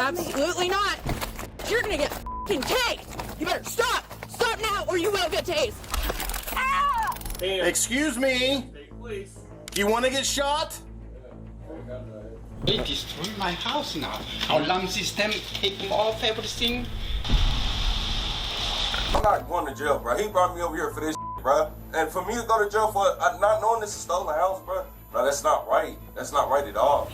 Absolutely not. You're gonna get f***ing tased. You better stop. Stop now or you will get tased. Ah! Excuse me. Please. You want to get shot? They destroyed my house now. Alarm system, take them off everything. I'm not going to jail, bro. He brought me over here for this, bro. And for me to go to jail for not knowing this is a stolen house, bro, no, that's not right. That's not right at all.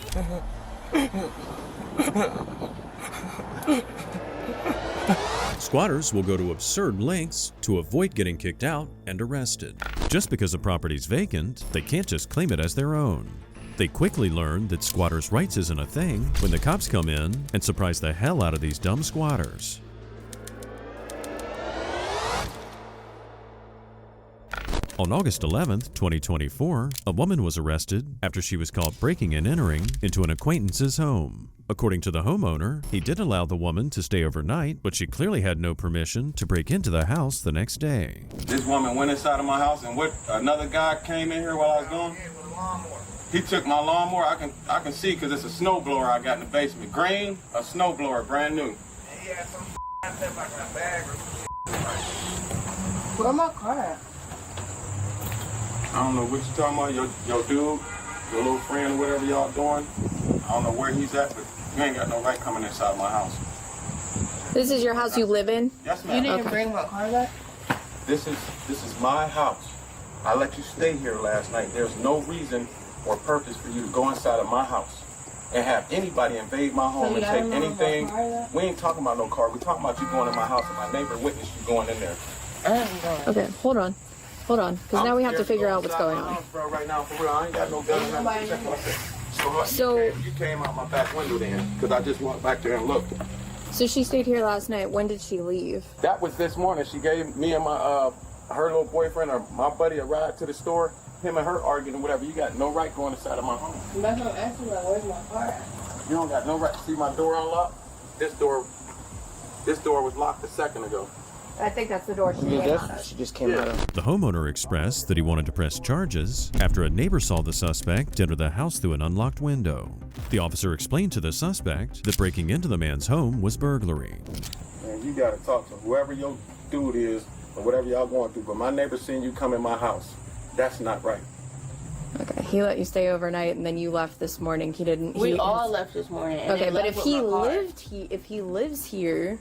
Squatters will go to absurd lengths to avoid getting kicked out and arrested. Just because a property's vacant, they can't just claim it as their own. They quickly learn that squatters' rights isn't a thing when the cops come in and surprise the hell out of these dumb squatters. On August 11th, 2024, a woman was arrested after she was caught breaking and entering into an acquaintance's home. According to the homeowner, he did allow the woman to stay overnight, but she clearly had no permission to break into the house the next day. This woman went inside of my house, and another guy came in here while I was gone. He took my lawnmower. I can see because it's a snowblower I got in the basement. Green, a snowblower, brand new. He had some in my bag or Where my car at? I don't know what you talking about. Your dude, your little friend, whatever y'all doing. I don't know where he's at, but you ain't got no right coming inside my house. This is your house you live in? Yes, ma'am. You didn't bring my car back? This is my house. I let you stay here last night. There's no reason or purpose for you to go inside of my house and have anybody invade my home and take anything. We ain't talking about no car. We're talking about you going in my house and my neighbor witnessed you going in there. Okay, hold on. Hold on, because now we have to figure out what's going on. Bro, right now, for real, I ain't got no gun. So you came out my back window then, because I just walked back there and looked. So she stayed here last night. When did she leave? That was this morning. She gave me and my her little boyfriend or my buddy a ride to the store. Him and her arguing or whatever. You got no right going inside of my home. That's what I'm asking about. Where's my car? You don't got no right to see my door unlocked. This door was locked a second ago. I think that's the door she came out of. She just came out of. The homeowner expressed that he wanted to press charges after a neighbor saw the suspect enter the house through an unlocked window. The officer explained to the suspect that breaking into the man's home was burglary. Man, you gotta talk to whoever your dude is or whatever y'all going through, but my neighbor seen you come in my house. That's not right. Okay, he let you stay overnight and then you left this morning. He didn't. We all left this morning. And Okay, but if he lives here,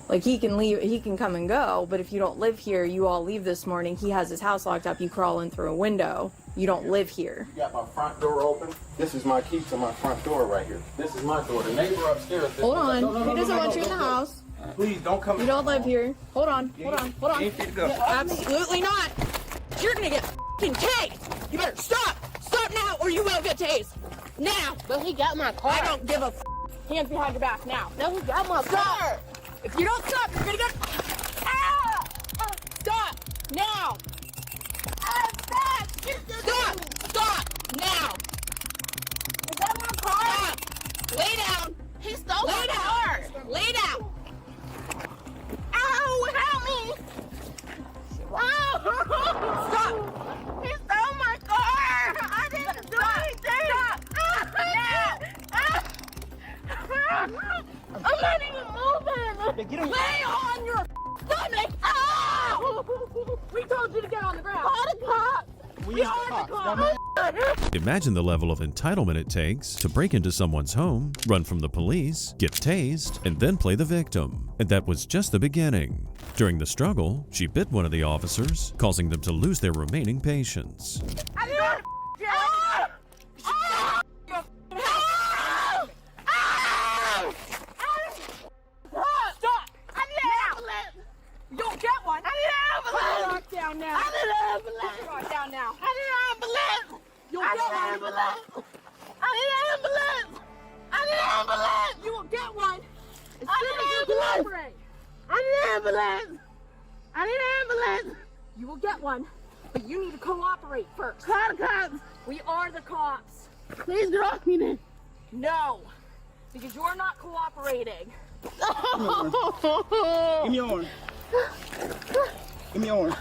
like he can leave, he can come and go. But if you don't live here, you all leave this morning. He has his house locked up. You crawl in through a window. You don't live here. You got my front door open. This is my key to my front door right here. This is my door. The neighbor upstairs. Hold on. He doesn't want you in the house. Please don't come. You don't live here. Hold on. Absolutely not. You're gonna get f***ing tased. You better stop. Stop now or you will get tased. Now. But he got my car. I don't give a f***. Hands behind your back now. No, he got my car. If you don't stop, you're gonna get. Ah! Stop now. Stop. Stop now. Is that my car? Stop. Lay down. He stole Lay my down. car. Lay down. Ow, help me. Oh. Stop. He stole my car. I didn't do anything. Stop. I'm not even moving. Lay on your stomach. Ow! We told you to get on the ground. Call the cops. We are the cops. Imagine the level of entitlement it takes to break into someone's home, run from the police, get tased, and then play the victim. And that was just the beginning. During the struggle, she bit one of the officers, causing them to lose their remaining patience. You'll get one. I need an ambulance. Down now. I need an ambulance. Rock down now. I need an ambulance. You'll I get need an one. ambulance. I need an ambulance. I need an ambulance. You will get one. As I soon need as you an ambulance. cooperate. I need an ambulance. I need an ambulance. You will get one, but you need to cooperate first. Call the cops. We are the cops. Please drop me then. No, because you're not cooperating. Give me your arm. Give me your arm.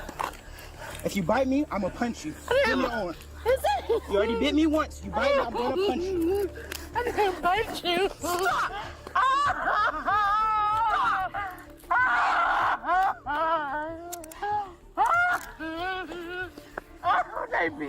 If you bite me, I'm gonna punch you. Give me your arm. Is it? You already bit me once. You bite me, I'm gonna punch you. I didn't bite you. Stop.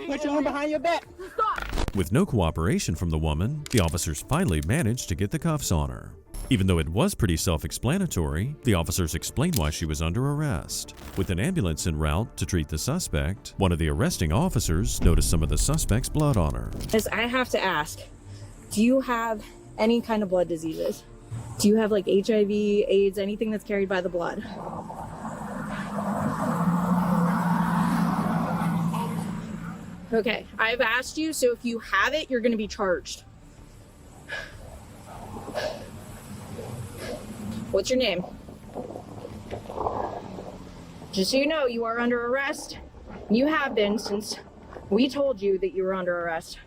Put your arm behind your back. Stop. With no cooperation from the woman, the officers finally managed to get the cuffs on her. Even though it was pretty self-explanatory, the officers explained why she was under arrest. With an ambulance en route to treat the suspect, one of the arresting officers noticed some of the suspect's blood on her. I have to ask, do you have any kind of blood diseases? Do you have like HIV, AIDS, anything that's carried by the blood? Okay, I've asked you, so if you have it, you're going to be charged. What's your name? Just so you know, you are under arrest. You have been since we told you that you were under arrest.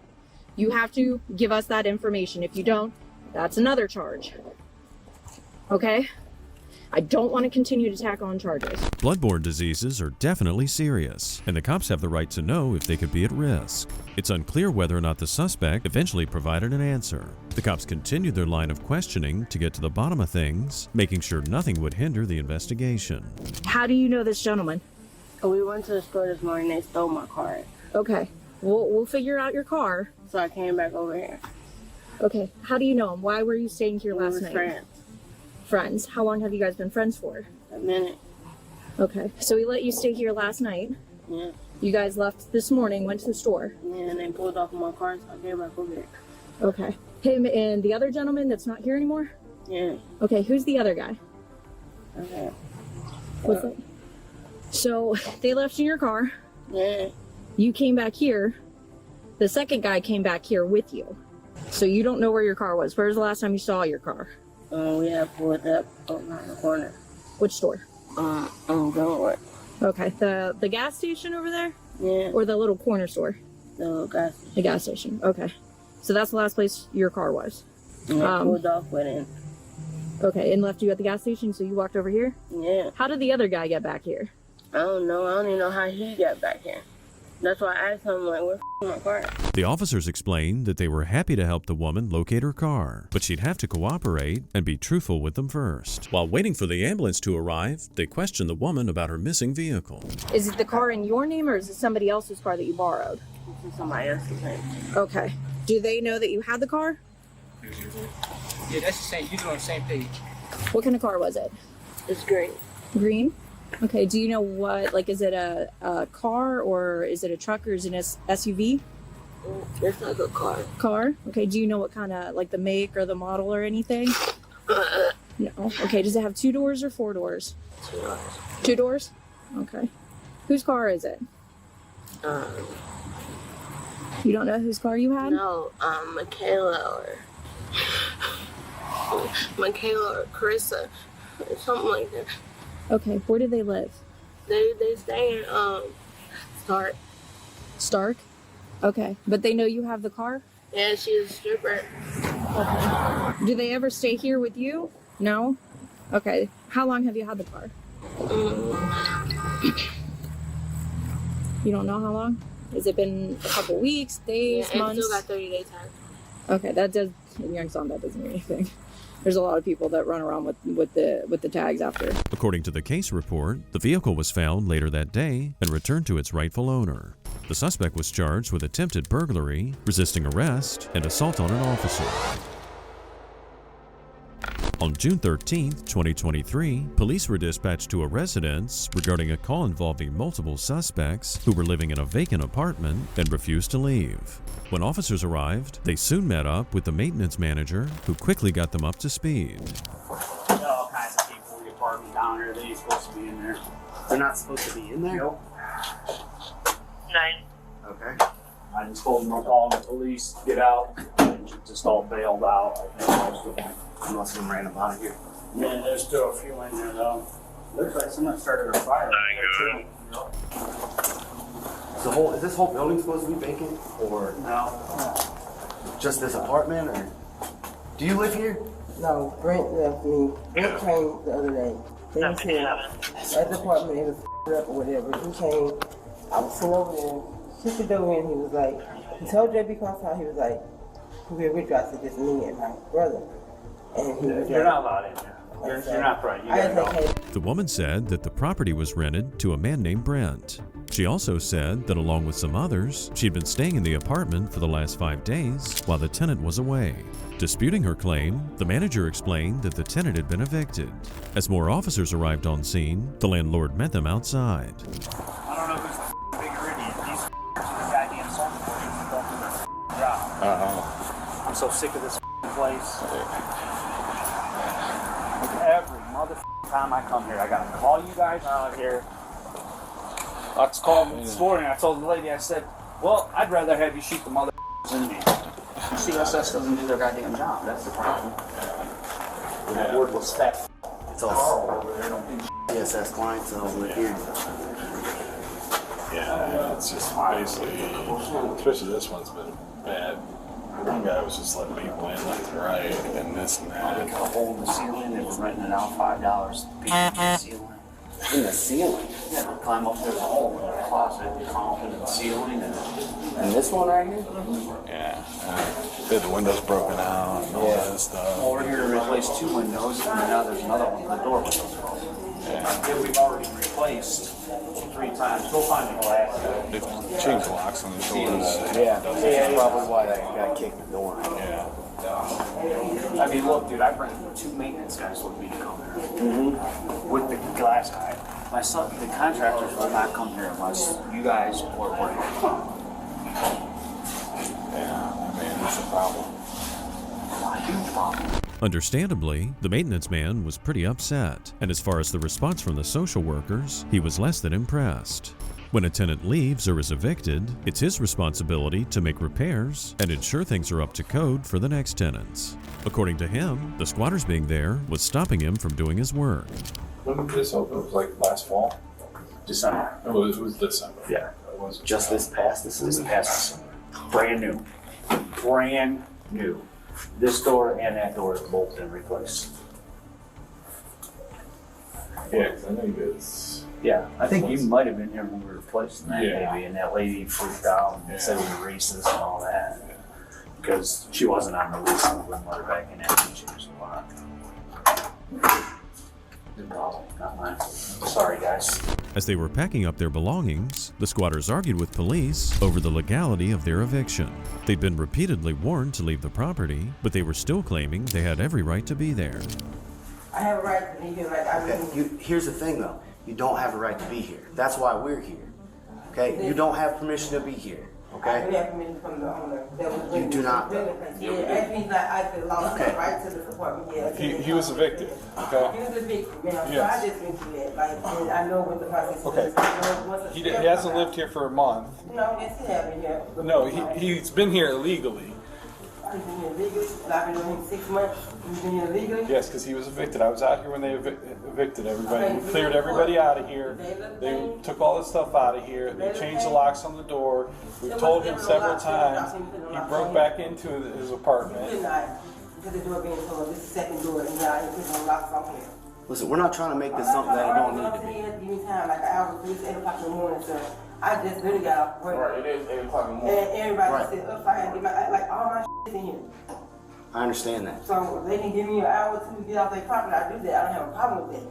You have to give us that information. If you don't, that's another charge. Okay? I don't want to continue to tack on charges. Bloodborne diseases are definitely serious, and the cops have the right to know if they could be at risk. It's unclear whether or not the suspect eventually provided an answer. The cops continued their line of questioning to get to the bottom of things, making sure nothing would hinder the investigation. How do you know this gentleman? We went to the store this morning. They stole my card, Okay, we'll figure out your car. so I came back over here. Okay, how do you know him? Why were you staying here We last were night? friends. Friends. How long have you guys been friends for? A minute. Okay, so he let you stay here last night. Yeah. You guys left this morning, went to the store. Yeah, and they pulled off my car, so I came back over here. Okay. Him and the other gentleman that's not here anymore? Yeah. Okay, who's the other guy? Okay. What's that? So they left you in your car. Yeah. You came back here. The second guy came back here with you. So you don't know where your car was. Where's the last time you saw your car? We had pulled up around the corner. Which store? Gunwood. Okay, the gas station over there? Yeah. Or the little corner store? The little guy. The gas station. Okay. So that's the last place your car was. And they pulled off with it. Okay, and left you at the gas station, so you walked over here? Yeah. How did the other guy get back here? I don't know. I don't even know how he got back here. That's why I asked him, like, where's my car? The officers explained that they were happy to help the woman locate her car, but she'd have to cooperate and be truthful with them first. While waiting for the ambulance to arrive, they questioned the woman about her missing vehicle. Is it the car in your name, or is it somebody else's car that you borrowed? This is somebody else's name. Okay. Do they know that you had the car? Yeah, that's the same. You're on the same page. What kind of car was it? It's green. Green? Okay, do you know what, like, is it a car, or is it a truck, or is it an SUV? It's like a car. Car? Okay, do you know what kind of, like, the make or the model or anything? No. Okay, does it have 2 doors or 4 doors? 2 doors. 2 doors? Okay. Whose car is it? You don't know whose car you had? No, Michaela or Carissa, or something like that. Okay, where do they live? They stay in Stark. Stark? Okay, but they know you have the car? Yeah, she's a stripper. Okay. Do they ever stay here with you? No? Okay. How long have you had the car? You don't know how long? Has it been a couple weeks, days, Yeah, months? still got 30 days time. Okay, that does, in Youngstown, that doesn't mean anything. There's a lot of people that run around with the tags after. According to the case report, the vehicle was found later that day and returned to its rightful owner. The suspect was charged with attempted burglary, resisting arrest, and assault on an officer. On June 13, 2023, police were dispatched to a residence regarding a call involving multiple suspects who were living in a vacant apartment and refused to leave. When officers arrived, they soon met up with the maintenance manager, who quickly got them up to speed. Got all kinds of people in the apartment down here. They ain't supposed to be in there. They're not supposed to be in there? Nope. 9. Okay. I just told them I'm calling the police, get out, and just all bailed out. I think most of them. Unless some random out of here. Yeah, there's still a few in there though. Looks like someone started a fire. Is this whole building supposed to be vacant, or No. just this apartment, or do you live here? No, Brent left me. Brent came the other day. They was here at the apartment. It was up or whatever. He came. I was sitting over there. Took the door in. He was like, he told JB come outside. He was like, we tried to just me and my brother. And he was You're not allowed in there. You're not right. You gotta go. The woman said that the property was rented to a man named Brent. She also said that along with some others, she'd been staying in the apartment for the last 5 days while the tenant was away. Disputing her claim, the manager explained that the tenant had been evicted. As more officers arrived on scene, the landlord met them outside. I don't know who's the bigger idiot. These are the goddamn song boys that don't do their job. I'm so sick of this place. Every motherfucking time I come here, I gotta call you guys out here. I called this morning. I told the lady, I said, well, I'd rather have you shoot the motherfuckers than me. CSS doesn't do their goddamn job. That's the problem. That word was fat. It's all CSS clients over here. Yeah, it's just basically, especially this one's been bad. One guy was just letting people in left and right and this and that. They cut a hole in the ceiling. They were renting it out $5 in the ceiling. In the ceiling? Yeah, they climb up, there's a hole in the closet, they climb up into the ceiling. And this one right here? Yeah. They had the windows broken out and all that stuff. Well, we're here to replace 2 windows, and now there's another one, the door was broken. Yeah, we've already replaced 3 times. Go find the glass. They changed locks on the doors. Yeah, that's probably why that guy kicked the door. Yeah. I mean, look, dude, I bring 2 maintenance guys with me to come here. With the glass guy. My son, the contractors will not come here unless you guys or Yeah, I mean, that's a problem. a huge problem. Understandably, the maintenance man was pretty upset, and as far as the response from the social workers, he was less than impressed. When a tenant leaves or is evicted, it's his responsibility to make repairs and ensure things are up to code for the next tenants. According to him, the squatters being there was stopping him from doing his work. When did this open? It was like last fall? December. It was December. Yeah. It was Just this past December? This is past December. Brand new. Brand new. This door and that door is bolted and replaced. Yeah, because I know you guys. Yeah, I think you might have been here when we were replacing that Yeah. maybe, and that lady freaked out and said we were racist and all that. Because she wasn't on the lease and we wouldn't let her back in after she was a lot. Good problem, not mine. Sorry, guys. As they were packing up their belongings, the squatters argued with police over the legality of their eviction. They'd been repeatedly warned to leave the property, but they were still claiming they had every right to be there. I have a right to be here, like I mean. Here's the thing though, you don't have a right to be here. That's why we're here. Okay? You don't have permission to be here. I Okay? do have permission from the owner. That was You do not. Yeah, that means that I belong Okay. right to this apartment. Yeah. He was evicted. He Okay. was a big, you know, so Yes. I just went through that. Like, and I know what the process is. Okay. I know once a He step hasn't comes lived here for a month. out- No, yes, he has been here. No, he's been here illegally. He's been here legally. I've been doing him 6 months. He's been here legally. Yes, because he was evicted. I was out here when they evicted everybody. We cleared everybody out of here. They took all the stuff out of here. They changed the locks on the door. We told him several times. He broke back into his apartment. He could not, because the door being closed. This is the second door, and now he's putting locks on here. Listen, we're not trying to make this something that it don't need to be. Give me time, like an hour, 3 to 8 o'clock in the morning, so I just really got off work. Right, it is 8 o'clock in the morning. And everybody Right. said, up, I had to get my, like, all my shit in here. I understand that. So if they can give me an hour or 2 to get off their property, I do that. I don't have a problem with that.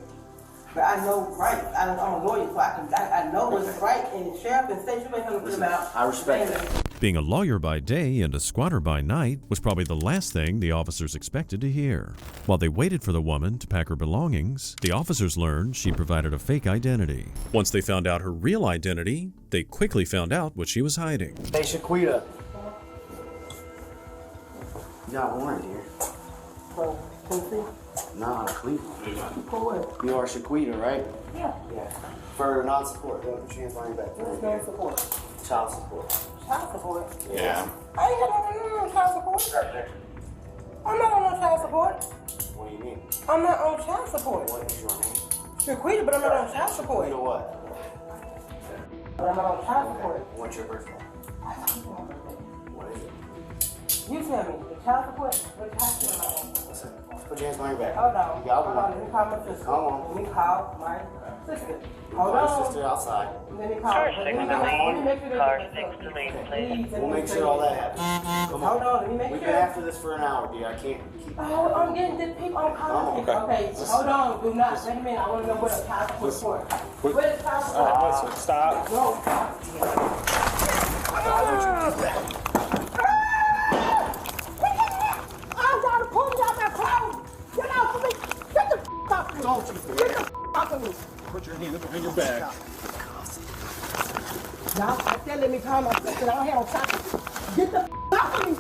But I know right. I'm a lawyer, so I know what's right. And the sheriff and state trooper ain't gonna put them out. I respect that. Being a lawyer by day and a squatter by night was probably the last thing the officers expected to hear. While they waited for the woman to pack her belongings, the officers learned she provided a fake identity. Once they found out her real identity, they quickly found out what she was hiding. Hey, Shaquita. You got a warrant here. So, Tennessee? Nah, Cleveland. For what? You are Shaquita, right? Yeah. Yeah. For non-support, don't put your hands on your back. What's non support? Child support. Child support? Yeah. I ain't got no child support. I'm not on no child support. What do you mean? I'm not on child support. What is your name? Shaquita, but I'm not on child support. You know what? But I'm not on child support. What's your birthday? What is it? You tell me, the child support, what child support am I on? Listen, Put your hands behind your back. Hold on. You got Hold one. on. Let me call my sister. Come on. Let me call my sister. Hold Call on. your sister outside. Let me call her. Let me make sure please. We'll make sure all that happens. Come on. Hold on. Let me make We've sure. been after this for an hour, dear. I can't keep. Oh, I'm getting the people. I'm calling. Okay. Hold on. Do not. Wait a minute. I want to know what the child support for. Where the child support? All right, listen, stop. No. I gotta pull me out that clothes. Get out from me. Get the off me. Don't you? Get the off of me. Put your hand behind your back. Y'all, I said let me call my sister. I don't have no time. Get the off of me.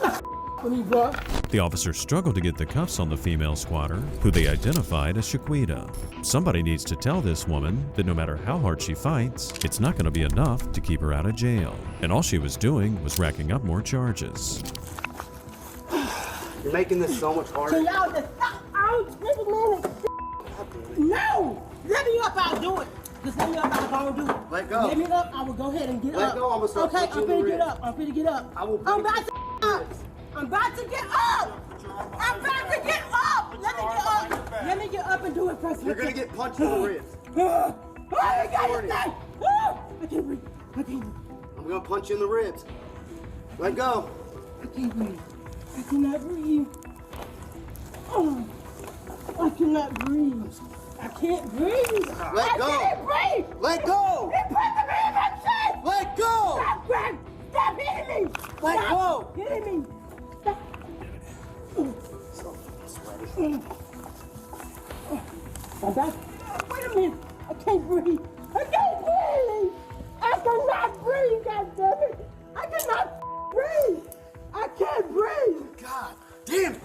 Off of me, bro. The officers struggled to get the cuffs on the female squatter, who they identified as Shaquita. Somebody needs to tell this woman that no matter how hard she fights, it's not going to be enough to keep her out of jail. And all she was doing was racking up more charges. You're making this so much harder. Can y'all just stop? No! Let me up, I'll do it. Just let me up, I'll do it. Let go. Let me up, I will go ahead and get up. Let go, I'm gonna start okay, punching I'm you in finna the get ribs. up. I'm finna get up. I will I'm break about to get up. I'm about to get up. I'm about to get up. Let me get up. Let me get up and do it first. You're gonna get punched in the ribs. I got it. I can't breathe. I can't breathe. I'm gonna punch you in the ribs. Let go. I can't breathe. I cannot breathe. Oh, I cannot breathe. I can't breathe. Let go. I can't breathe. Let go. He put the me in my chest. Let go. Stop, Greg. Stop hitting me. Let Stop go. hitting me. Stop. I'm back. Wait a minute. I can't breathe. I can't breathe. I cannot breathe, God damn it. I cannot breathe. I can't breathe. God damn it.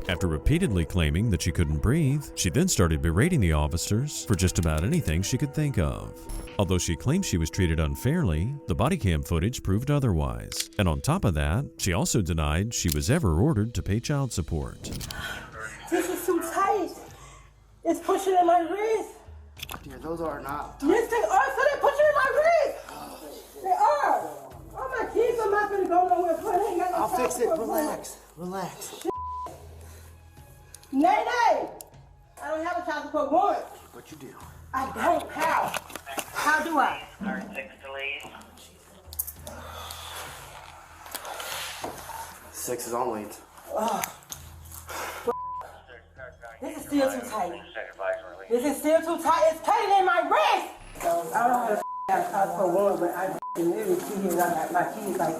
After repeatedly claiming that she couldn't breathe, she then started berating the officers for just about anything she could think of. Although she claimed she was treated unfairly, the body cam footage proved otherwise. And on top of that, she also denied she was ever ordered to pay child support. This is too tight. It's pushing in my wrist. Dear, those are not. Yes, they are. So they're pushing in my wrist. They are. All my kids are not going to go nowhere. Ain't got no I'll fix it. child support. Relax. Relax. Nay. I don't have a child support warrant. But you do. I don't. How do I? 6 is on lead. This is still too tight. This is still too tight. It's tighter than my wrist. I don't have a child support warrant, but I literally see here like my kids like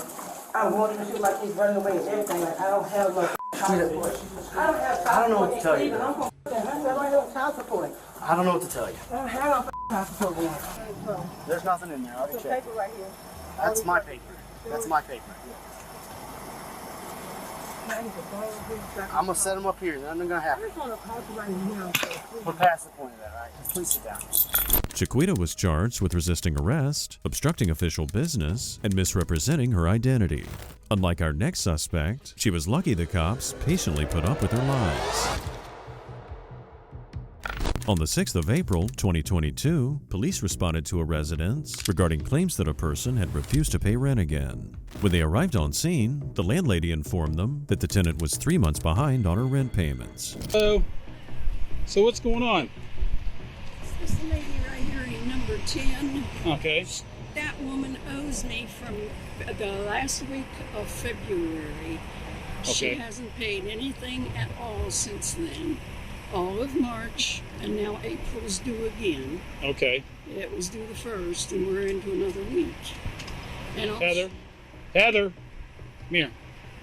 I want to shoot my kids running away and everything. Like I don't have no child support. I don't have child support. I don't know what to tell you. I don't have child support. I don't know what to tell you. I don't have no child support warrant. There's nothing in there. I already There's checked. paper right here. That's my paper. That's my paper. I'm gonna set them up here. Nothing gonna I happen. just want to talk to right now. We're past the point of that, right? Please sit down. Shaquita was charged with resisting arrest, obstructing official business, and misrepresenting her identity. Unlike our next suspect, she was lucky the cops patiently put up with her lies. On the 6th of April, 2022, police responded to a residence regarding claims that a person had refused to pay rent again. When they arrived on scene, the landlady informed them that the tenant was 3 months behind on her rent payments. So what's going on? This lady right here in number 10. Okay. That woman owes me from the last week of February. She Okay. hasn't paid anything at all since then. All of March, and now April's due again. Okay. It was due the 1st, and we're into another week. And Heather, come here.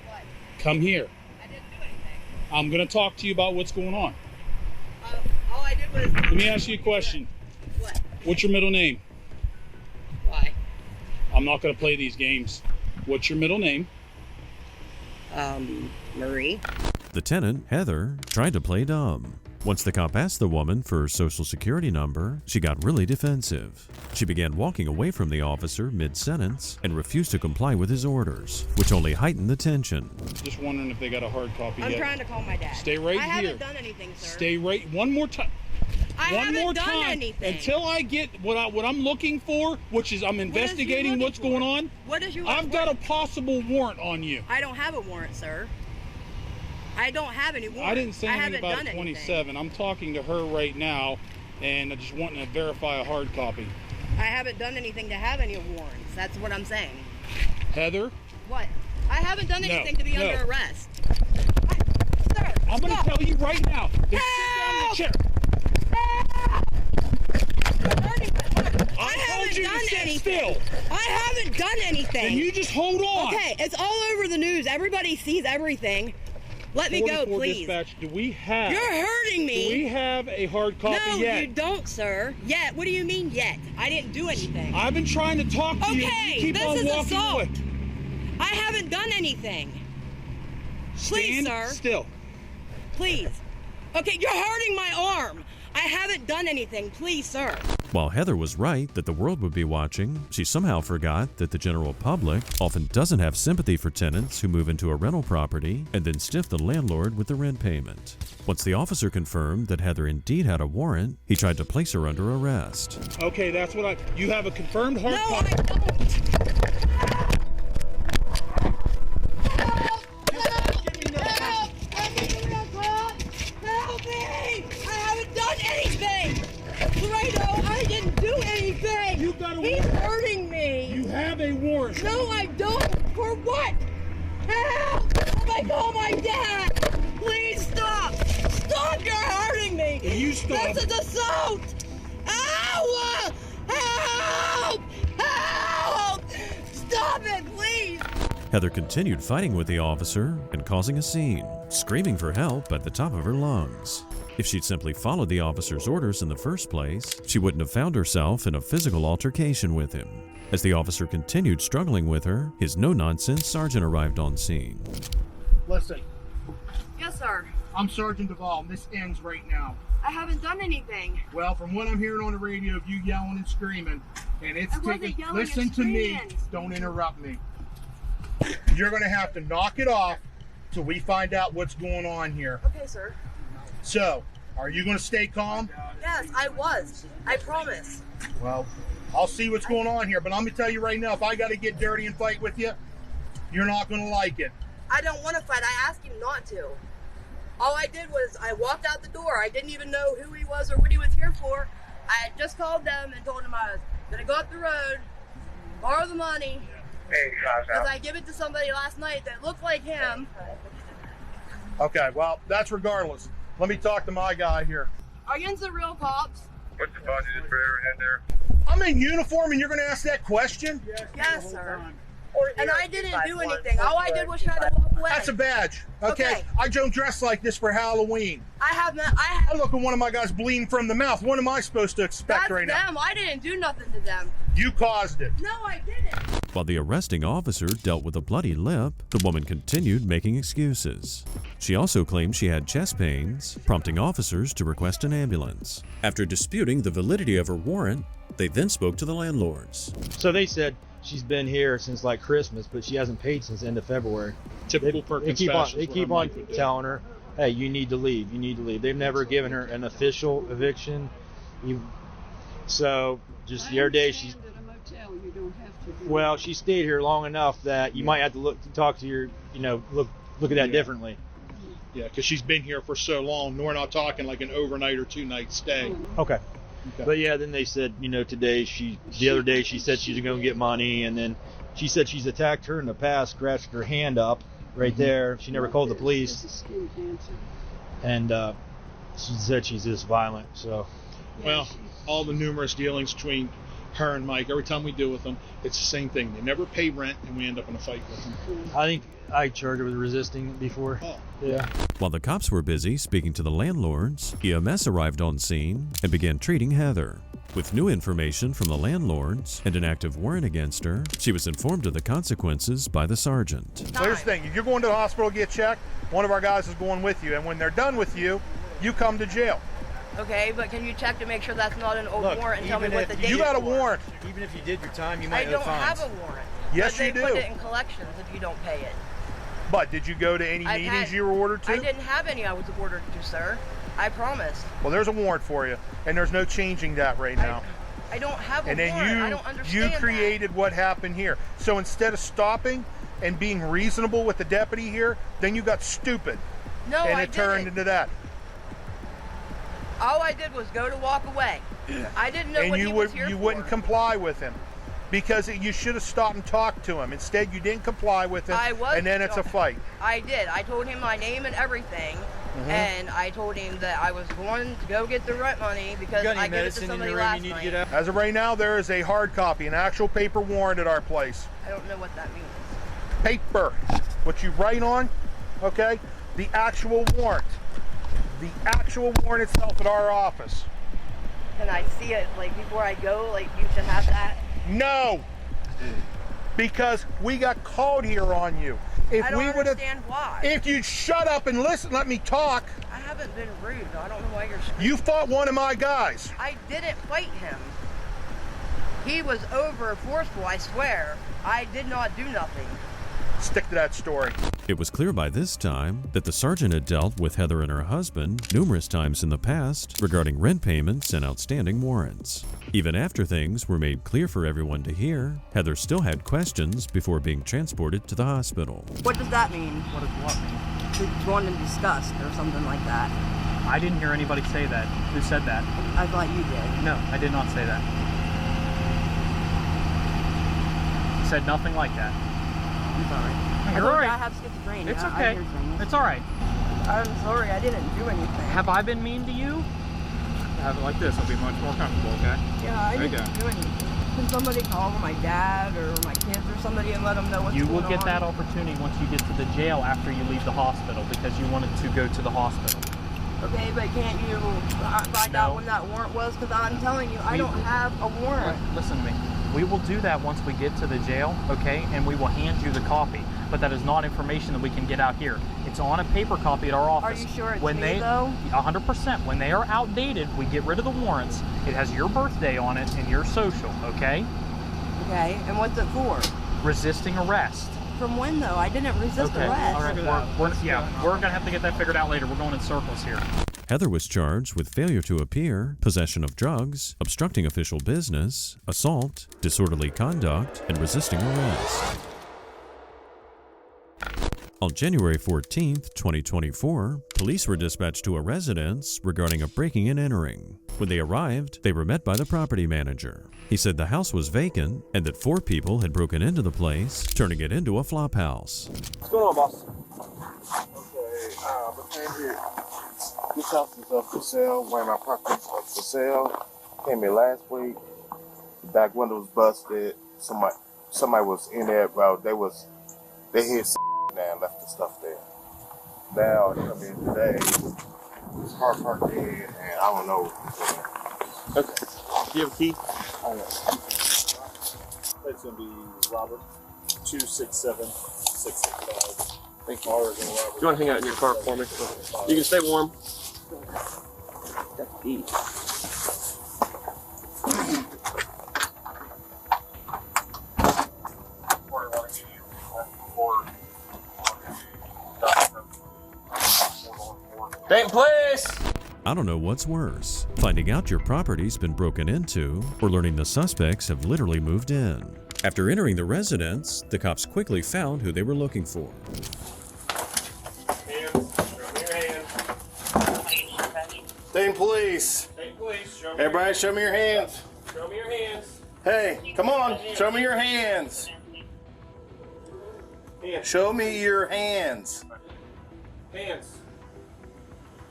What? Come here. I didn't do anything. I'm gonna talk to you about what's going on. All I did was... Let me ask you a question. What? What's your middle name? Why? I'm not gonna play these games. What's your middle name? Marie. The tenant, Heather, tried to play dumb. Once the cop asked the woman for her social security number, she got really defensive. She began walking away from the officer mid-sentence and refused to comply with his orders, which only heightened the tension. Just wondering if they got a hard copy yet. I'm trying to call my dad. Stay right I here. haven't done anything, sir. Stay right. One more time. I One haven't more done time anything. until I get what I'm looking for, which is I'm investigating what's going on. What is you? I've got a possible warrant on you. I don't have a warrant, sir. I don't have any warrants. I didn't say anything haven't about done a anything. 27. I'm talking to her right now, and I just want to verify a hard copy. I haven't done anything to have any warrants. That's what I'm saying. Heather? What? I haven't done anything to be under arrest. Sir, I'm going to tell you right now. Sit down in the chair. I haven't done anything. I haven't done anything. Then you just hold on. Okay, it's all over the news. Everybody sees everything. Let me go, please. Dispatch, do we have... You're hurting me. Do we have a hard copy yet? No, you don't, sir. Yet? What do you mean yet? I didn't do anything. I've been trying to talk to you. Okay, You keep this on is walking assault. away. I haven't done anything. Please, Stand sir. still. Please. Okay, you're hurting my arm. I haven't done anything. Please, sir. While Heather was right that the world would be watching, she somehow forgot that the general public often doesn't have sympathy for tenants who move into a rental property and then stiff the landlord with the rent payment. Once the officer confirmed that Heather indeed had a warrant, he tried to place her under arrest. Okay, that's what you have a confirmed hard No, copy. I don't. Help me! I haven't done anything! Laredo, I didn't do anything! You got a He's warrant. hurting me! You have a warrant. No, I don't! For what? Help! Oh my dad! Please stop! Stop! You're hurting me! You stop. This is assault! Ow! Help! Help! Stop it, please! Heather continued fighting with the officer and causing a scene, screaming for help at the top of her lungs. If she'd simply followed the officer's orders in the first place, she wouldn't have found herself in a physical altercation with him. As the officer continued struggling with her, his no-nonsense sergeant arrived on scene. Listen, Yes, sir. I'm Sergeant Duvall, and this ends right now. I haven't done anything. Well, from what I'm hearing on the radio of you yelling and screaming, and it's I wasn't taking, yelling listen and to me, screaming. don't interrupt me. You're gonna have to knock it off till we find out what's going on here. Okay, sir. So, are you gonna stay calm? Yes, I was. I promise. Well, I'll see what's going on here, but I'm gonna tell you right now, if I gotta get dirty and fight with you, you're not gonna like it. I don't want to fight. I asked him not to. All I did was I walked out the door. I didn't even know who he was or what he was here for. I had just called them and told them I was gonna go up the road, borrow the money, because I gave it to somebody last night that looked like him. Okay, well, that's regardless. Let me talk to my guy here. Are you the real cops? What's the budget for overhead there? I'm in uniform and you're gonna ask that question? Yes, sir. And I didn't do anything. All I did was try to walk away. That's a badge, okay? I don't dress like this for Halloween. I have not. I look at one of my guys bleeding from the mouth. What am I supposed to expect That's right them. now? I didn't do nothing to them. You caused it. No, I didn't. While the arresting officer dealt with a bloody lip, the woman continued making excuses. She also claimed she had chest pains, prompting officers to request an ambulance. After disputing the validity of her warrant, they then spoke to the landlords. So they said she's been here since like Christmas, but she hasn't paid since the end of February. Typical Perkins fashion. They keep on telling her, hey, you need to leave, you need to leave. They've never given her an official eviction. So just the other day, she stayed here long enough that you might have to talk to your, look at that differently. Yeah, because she's been here for so long. We're not talking like an overnight or 2-night stay. Okay. But yeah, then they said, today the other day she said she's going to get money, and then she said she's attacked her in the past, scratched her hand up right there. She never called the police, and she said she's this violent. So, well, all the numerous dealings between her and Mike, every time we deal with them, it's the same thing. They never pay rent, and we end up in a fight with them. I think I charged her with resisting before. Oh. Yeah. While the cops were busy speaking to the landlords, EMS arrived on scene and began treating Heather. With new information from the landlords and an active warrant against her, she was informed of the consequences by the sergeant. So here's the thing, if you're going to the hospital to get checked, one of our guys is going with you, and when they're done with you, you come to jail. Okay, but can you check to make sure that's not an old warrant and tell me even what if the date You got a is? warrant. Even if you did your time, you might I don't have a warrant. Yes, but you they do. put it in collections if you don't pay it. But did you go to any meetings you were ordered to? I didn't have any I was ordered to, sir. I promise. Well, there's a warrant for you, and there's no changing that right now. I don't have a And then warrant. I don't understand you created what happened here. So instead of stopping and being reasonable with the deputy here, then you got stupid. No, and I it turned didn't. into that. All I did was go to walk away. I didn't know And what you he was here for. wouldn't comply with him. Because you should have stopped and talked to him. Instead, you didn't comply with him, and then it's a fight. I did. I told him my name and everything, and I told him that I was going to go get the rent money because I gave it to somebody last night. As of right now, there is a hard copy, an actual paper warrant at our place. I don't know what that means. Paper, what you write on, okay? The actual warrant. The actual warrant itself at our office. Can I see it, like, before I go? Like, you should have that? No! Because we got called here on you. If I don't we would have, understand why. if you'd shut up and listen, let me talk. I haven't been rude. I don't know why you're screaming. You fought one of my guys. I didn't fight him. He was over forceful, I swear. I did not do nothing. Stick to that story. It was clear by this time that the sergeant had dealt with Heather and her husband numerous times in the past regarding rent payments and outstanding warrants. Even after things were made clear for everyone to hear, Heather still had questions before being transported to the hospital. What does that mean? What does what mean? It's going to be discussed or something like that. I didn't hear anybody say that. Who said that? I thought you did. No, I did not say that. Said nothing like that. I'm sorry. You're all right. I have schizophrenia. It's I okay. hear things. It's all right. I'm sorry. I didn't do anything. Have I been mean to you? Have it like this. I'll be much more comfortable, okay? Yeah, I didn't do anything. Can somebody call my dad or my kids or somebody and let them know what's going on? You will get that opportunity once you get to the jail after you leave the hospital because you wanted to go to the hospital. Okay, but can't you find out when that warrant was? Because I'm telling you, I don't have a warrant. Listen to me. We will do that once we get to the jail, okay? And we will hand you the copy. But that is not information that we can get out here. It's on a paper copy at our office. Are you sure it's when me, though? 100%. When they are outdated, we get rid of the warrants. It has your birthday on it and your social, okay? Okay, and what's it for? Resisting arrest. From when, though? I didn't resist arrest. All right, we're going to have to get that figured out later. We're going in circles here. Heather was charged with failure to appear, possession of drugs, obstructing official business, assault, disorderly conduct, and resisting arrest. On January 14, 2024, police were dispatched to a residence regarding a breaking and entering. When they arrived, they were met by the property manager. He said the house was vacant and that 4 people had broken into the place, turning it into a flop house. What's going on, boss? Okay, I came here. This house is up for sale. One of my properties up for sale. Came here last week. The back window was busted. Somebody was in there, bro. They hit now and left the stuff there. Now they come in today. This car parked in, and I don't know. Okay. Do you have a key? Oh, yeah. It's gonna be Robert 267-665. Thank you. Do you want to hang out in your car for me? You can stay warm. That's deep. Dayton, please! I don't know what's worse, finding out your property's been broken into, or learning the suspects have literally moved in. After entering the residence, the cops quickly found who they were looking for. Dayton Police. Hey, police, show me Everybody, show me your hands. Show me your hands. Hey, come on. Show me your hands. Show me your hands. Hands.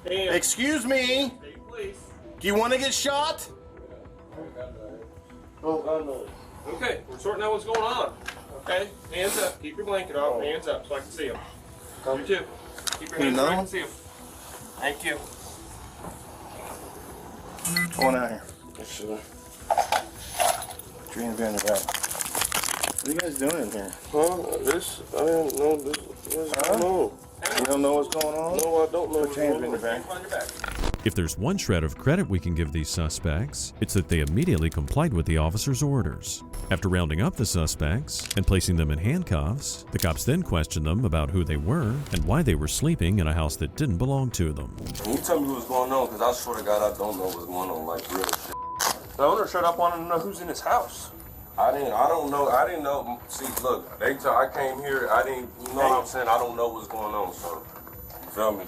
Excuse me. Hey, police. Do you want to get shot? Okay, we're sorting out what's going on. Okay, hands up. Keep your blanket off. Hands up so I can see them. You too. Keep your hands so I can see them. Thank you. Come on out here. Yes, sir. Dream in the back. What are you guys doing in here? I don't know what's going on. You don't know what's going on? No, I don't know Put your hands in the back. If there's one shred of credit we can give these suspects, it's that they immediately complied with the officer's orders. After rounding up the suspects and placing them in handcuffs, the cops then questioned them about who they were and why they were sleeping in a house that didn't belong to them. Can you tell me what's going on? Because I swear to God, I don't know what's going on, like real shit. The owner showed up wanting to know who's in his house. I didn't know. See, look, I came here, you know what I'm saying? I don't know what's going on, so, you feel me?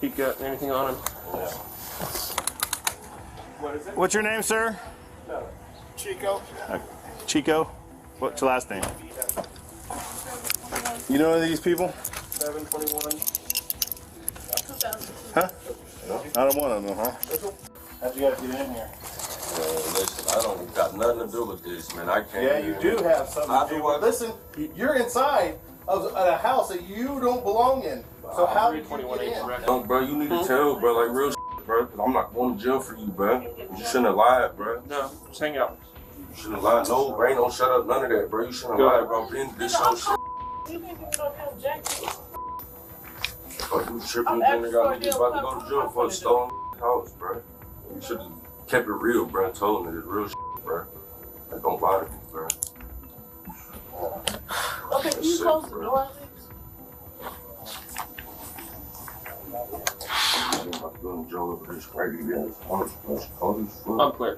He got anything on him? What is it? What's your name, sir? Chico. Chico. What's your last name? You know any of these people? 721. Huh? I don't want to know, huh? How'd you guys get in here? Listen, I don't got nothing to do with this, man. I can't. Yeah, you do have something to do with. Listen, you're inside of a house that you don't belong in. So how did you get in? No, bro, you need to tell, bro, like real shit, bro. Cause I'm not going to jail for you, bro. You shouldn't have lied, bro. No, just hang out. You shouldn't have lied. No, bro, don't shut up, none of that, bro. You shouldn't have lied, bro. Been this show shit. Fuck, you tripping, then they got me about to go to jail for a stolen house, bro. You should have kept it real, bro. And told me it's real shit, bro. Like, don't lie to me, bro. Okay, can you close the door, please? I'm clear.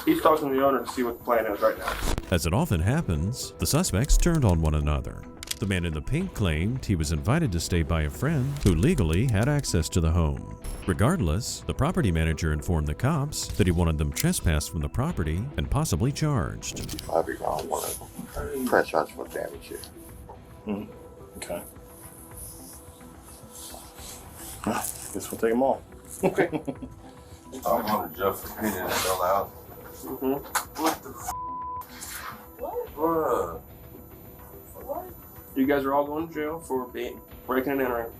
He's talking to the owner to see what the plan is right now. As it often happens, the suspects turned on one another. The man in the pink claimed he was invited to stay by a friend who legally had access to the home. Regardless, the property manager informed the cops that he wanted them trespassed from the property and possibly charged. I don't want to press charge for damage here. Okay. Guess we'll take them all. Okay. I'm going to jail for painting and sell out. What the f? Bruh. You guys are all going to jail for breaking and entering.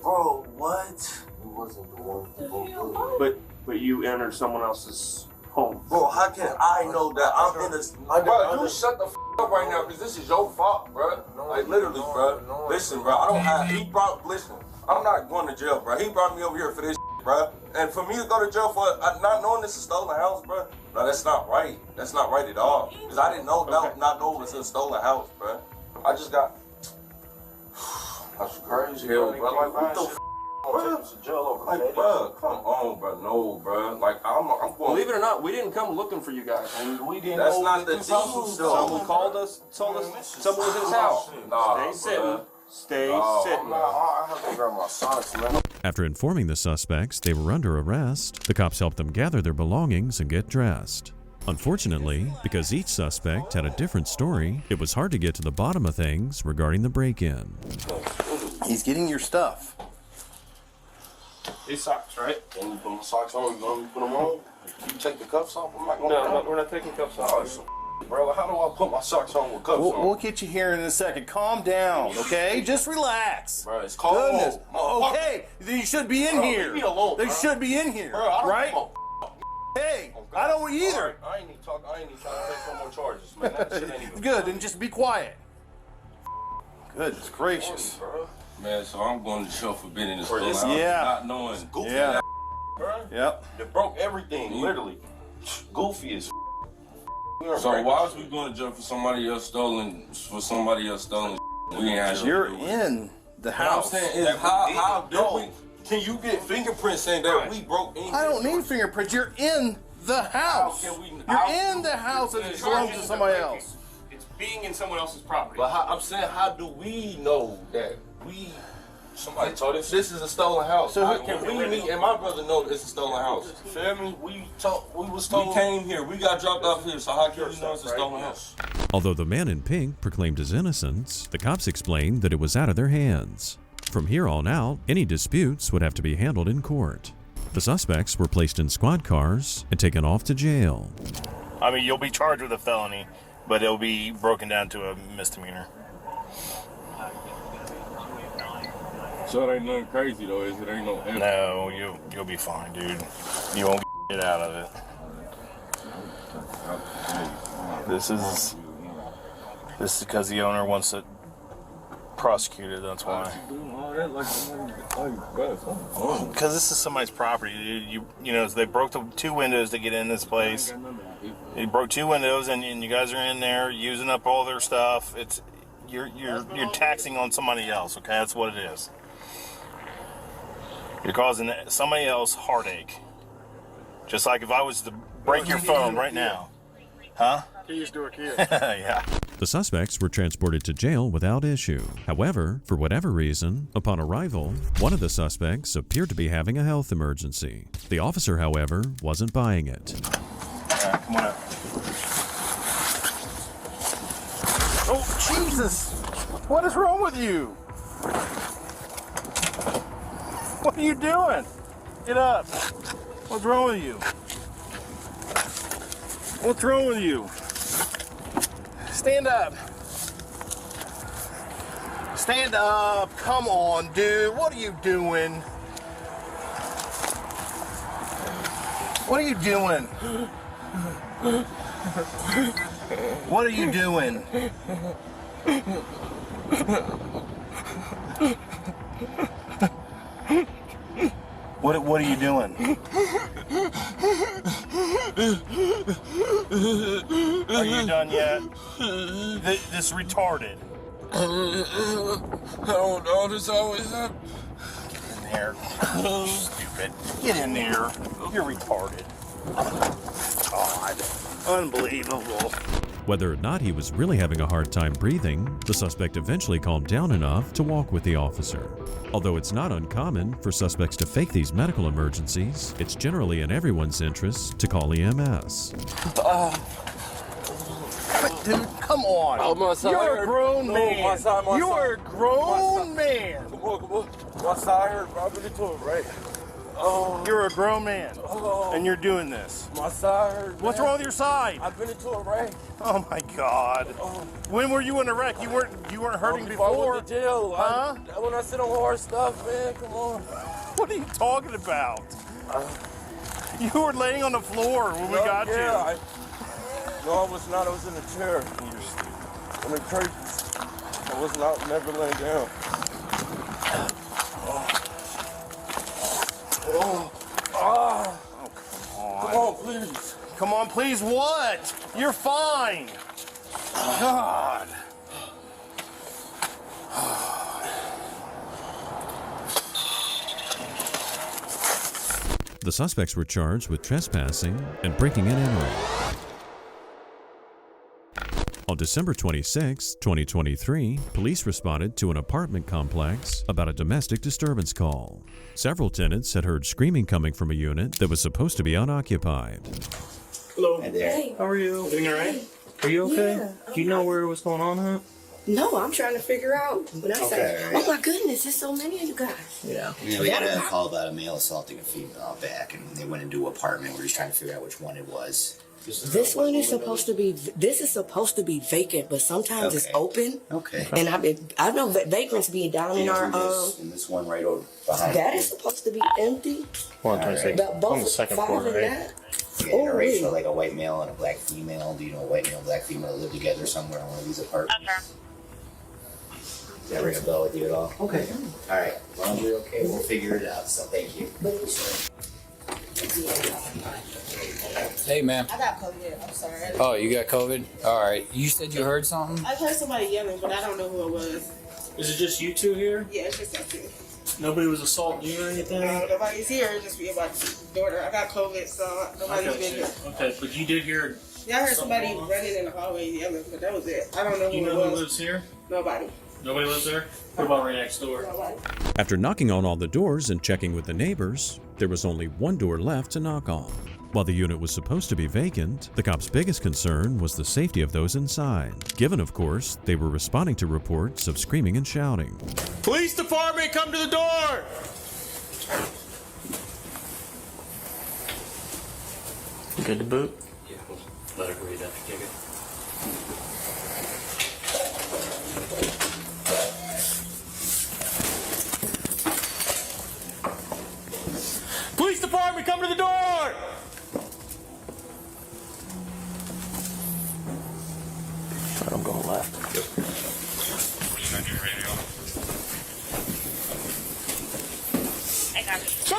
Bro, what? It wasn't the one. But you entered someone else's home. Bro, how can I know that I'm in this? Bro, you shut the f up right now, because this is your fault, bro. Like, literally, bro. Listen, bro, listen, I'm not going to jail, bro. He brought me over here for this shit, bro. And for me to go to jail for not knowing this is a stolen house, bro, no, that's not right. That's not right at all. Because I didn't know, not know it was a stolen house, bro. I just got... That's crazy, bro. Like, what the f? Like, bro, come on, bro. No, bro. Like, I'm going... Believe it or not, we didn't come looking for you guys. And we didn't That's know not the thing, though. Someone called us, told us someone was in his house. Nah, Stay sitting. Stay sitting. I have to grab my socks, man. After informing the suspects they were under arrest, the cops helped them gather their belongings and get dressed. Unfortunately, because each suspect had a different story, it was hard to get to the bottom of things regarding the break-in. He's getting your stuff. These socks, right? Can you put my socks on? You going to put them on? You take the cuffs off? I'm not going to. No, we're not taking cuffs off. Bro, how do I put my socks on with cuffs on? We'll get you here in a second. Calm down, okay? Just relax. Bro, it's cold. Goodness. Okay, you should be in here. Leave me alone, They bro. should be in here, Bro, I don't right? know. Hey, I don't either. Right, I ain't even trying to take no more charges, man. That shit ain't even Good, then just be quiet. Goodness gracious. bro. Man, so I'm going to jail for being in this Yeah. house, not knowing. Goofy Yeah. bro. Yep. They broke everything, literally. Goofy as So why was we going to jail for somebody else stolen? We ain't had You're in the house. What I'm saying is, how did we? Can you get fingerprints saying that we broke in? I don't need fingerprints. You're in the house. You're in the house and it belongs to somebody else. It's being in someone else's property. But I'm saying, how do we know that somebody told us this is a stolen house? So How can me and my brother know that it's a stolen house? Feel me? We came here. We got dropped off here. So how can we know it's a stolen house? Although the man in pink proclaimed his innocence, the cops explained that it was out of their hands. From here on out, any disputes would have to be handled in court. The suspects were placed in squad cars and taken off to jail. I mean, you'll be charged with a felony, but it'll be broken down to a misdemeanor. So it ain't nothing crazy though, is it? Ain't no. No, you'll be fine, dude. You won't get out of it. This is because the owner wants it prosecuted. That's why. Because this is somebody's property. You know, they broke the 2 windows to get in this place. They broke 2 windows, and you guys are in there using up all their stuff. You're taxing on somebody else. Okay, that's what it is. You're causing somebody else heartache. Just like if I was to break your phone right now. Huh? Keys to a kid. Yeah. The suspects were transported to jail without issue. However, for whatever reason, upon arrival, one of the suspects appeared to be having a health emergency. The officer, however, wasn't buying it. Come on up. Oh, Jesus! What is wrong with you? What are you doing? Get up. What's wrong with you? What's wrong with you? Stand up. Stand up. Come on, dude. What are you doing? What are you doing? What are you doing? What are you doing? Are you done yet? This retarded. I don't know. This always happens. Get in there. Stupid. Get in there. You're retarded. God. Unbelievable. Whether or not he was really having a hard time breathing, the suspect eventually calmed down enough to walk with the officer. Although it's not uncommon for suspects to fake these medical emergencies, it's generally in everyone's interest to call EMS. Dude, come on. You're a grown man. You're a grown man. Come on. My side hurt, bro. I've been into it, right? You're a grown man, and you're doing this. My side hurt. What's wrong with your side? I've been into a wreck. Oh my God! When were you in a wreck? You weren't hurting before. I went to jail. Huh? When I sit on hard stuff, man. Come on. What are you talking about? You were laying on the floor when we got you. No, I was not. I was in a chair. You're stupid. In a crate. I was not. Never laying down. Come on, please. Come on, please. What? You're fine. God. The suspects were charged with trespassing and breaking and entering. On December 26, 2023, police responded to an apartment complex about a domestic disturbance call. Several tenants had heard screaming coming from a unit that was supposed to be unoccupied. Hello. Hi there. How are you? Doing all right? Are you okay? Yeah. Do you know where it was going on, huh? No, I'm trying to figure out. When I say, right. oh my goodness, there's so many of you guys. Yeah. Yeah, we got a call about a male assaulting a female out back, and they went into an apartment. We're just trying to figure out which one it was. This one is supposed to be. This is supposed to be vacant, but sometimes it's open. Okay. And I know vagrants be down in our and this one right over behind. That is supposed to be empty. 126. On the second floor, right? Yeah, an array for like a white male and a black female. Do you know a white male and black female live together somewhere in one of these apartments? Does that ring a bell with you at all? Okay. All right. As long as you're okay, we'll figure it out. So thank you. Hey, ma'am. I got COVID. I'm sorry. Oh, you got COVID? All right. You said you heard something? I heard somebody yelling, but I don't know who it was. Is it just you two here? Yeah, it's just us two. Nobody was assaulting you or anything? No, nobody's here. It's just me and my daughter. I got COVID, so nobody's been here. Okay, but you did hear. Yeah, I heard somebody running in the hallway yelling, but that was it. I don't know who You it know was. who lives here? Nobody. Nobody lives there? What about right next door? Nobody. After knocking on all the doors and checking with the neighbors, there was only one door left to knock on. While the unit was supposed to be vacant, the cops' biggest concern was the safety of those inside, given, of course, they were responding to reports of screaming and shouting. Police department, come to the door! Good to boot? Yeah, let her read that ticket. Police department, come to the door! I'm going left. Come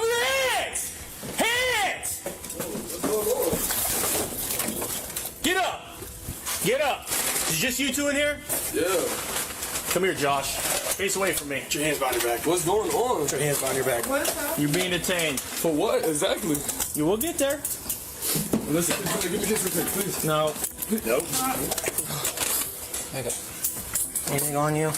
to the hands! Hands! Get up! Get up! Is it just you two in here? Yeah. Come here, Josh. Face away from me. Put your hands behind your back. What's going on? Put your hands behind your back. You're being detained. For what exactly? You will get there. Listen, give me this real quick, please. No. Nope. Okay. Anything on you?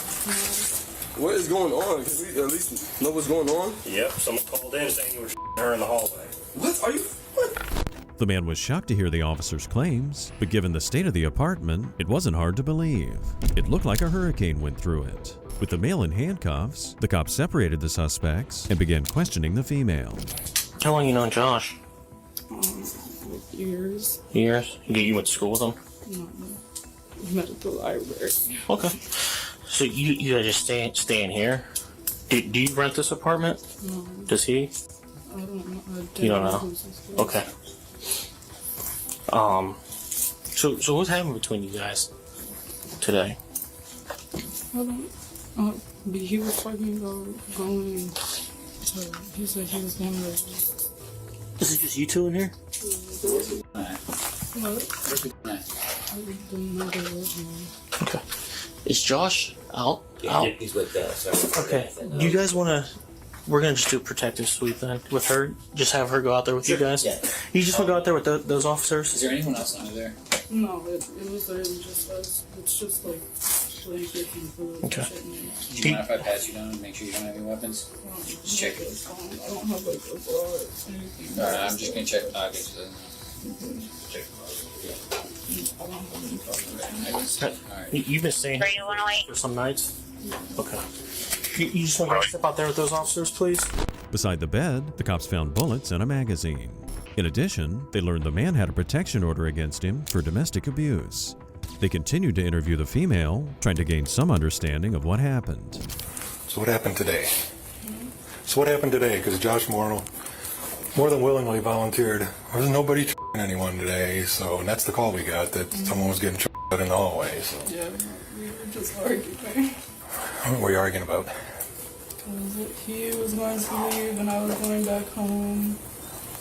What is going on? Can we at least know what's going on? Yep, someone called in saying you were her in the hallway. What? Are you... The man was shocked to hear the officer's claims, but given the state of the apartment, it wasn't hard to believe. It looked like a hurricane went through it. With the male in handcuffs, the cops separated the suspects and began questioning the female. How long you known Josh? Years. Years? You went to school with him? No, met at the library. Okay. So you guys just staying here? Do you rent this apartment? No. Does he? I don't know. You don't know? Okay. So what happened between you guys today? I don't. He was talking about going to. He said he was going to. Is it just you two in here? Okay. Is Josh out? Yeah, he's with us. Okay. Do you guys want to? We're gonna just do a protective sweep then with her. Just have her go out there with you guys. Yeah. You just want to go out there with those officers? Is there anyone else under there? No, it was literally just us. It's just like blanket and food. Okay. Do you mind if I pass you down and make sure you don't have any weapons? Just check it. I don't have like a bar or anything. Alright, I'm just gonna check pockets. Check You've been staying here for some nights? Okay. You just want to step out there with those officers, please? Beside the bed, the cops found bullets and a magazine. In addition, they learned the man had a protection order against him for domestic abuse. They continued to interview the female, trying to gain some understanding of what happened. So what happened today? Because Josh Morrill more than willingly volunteered. There's nobody anyone today, and that's the call we got, that someone was getting in the hallway. So. Yeah, we were just arguing. What were you arguing about? Because he was going to leave and I was going back home,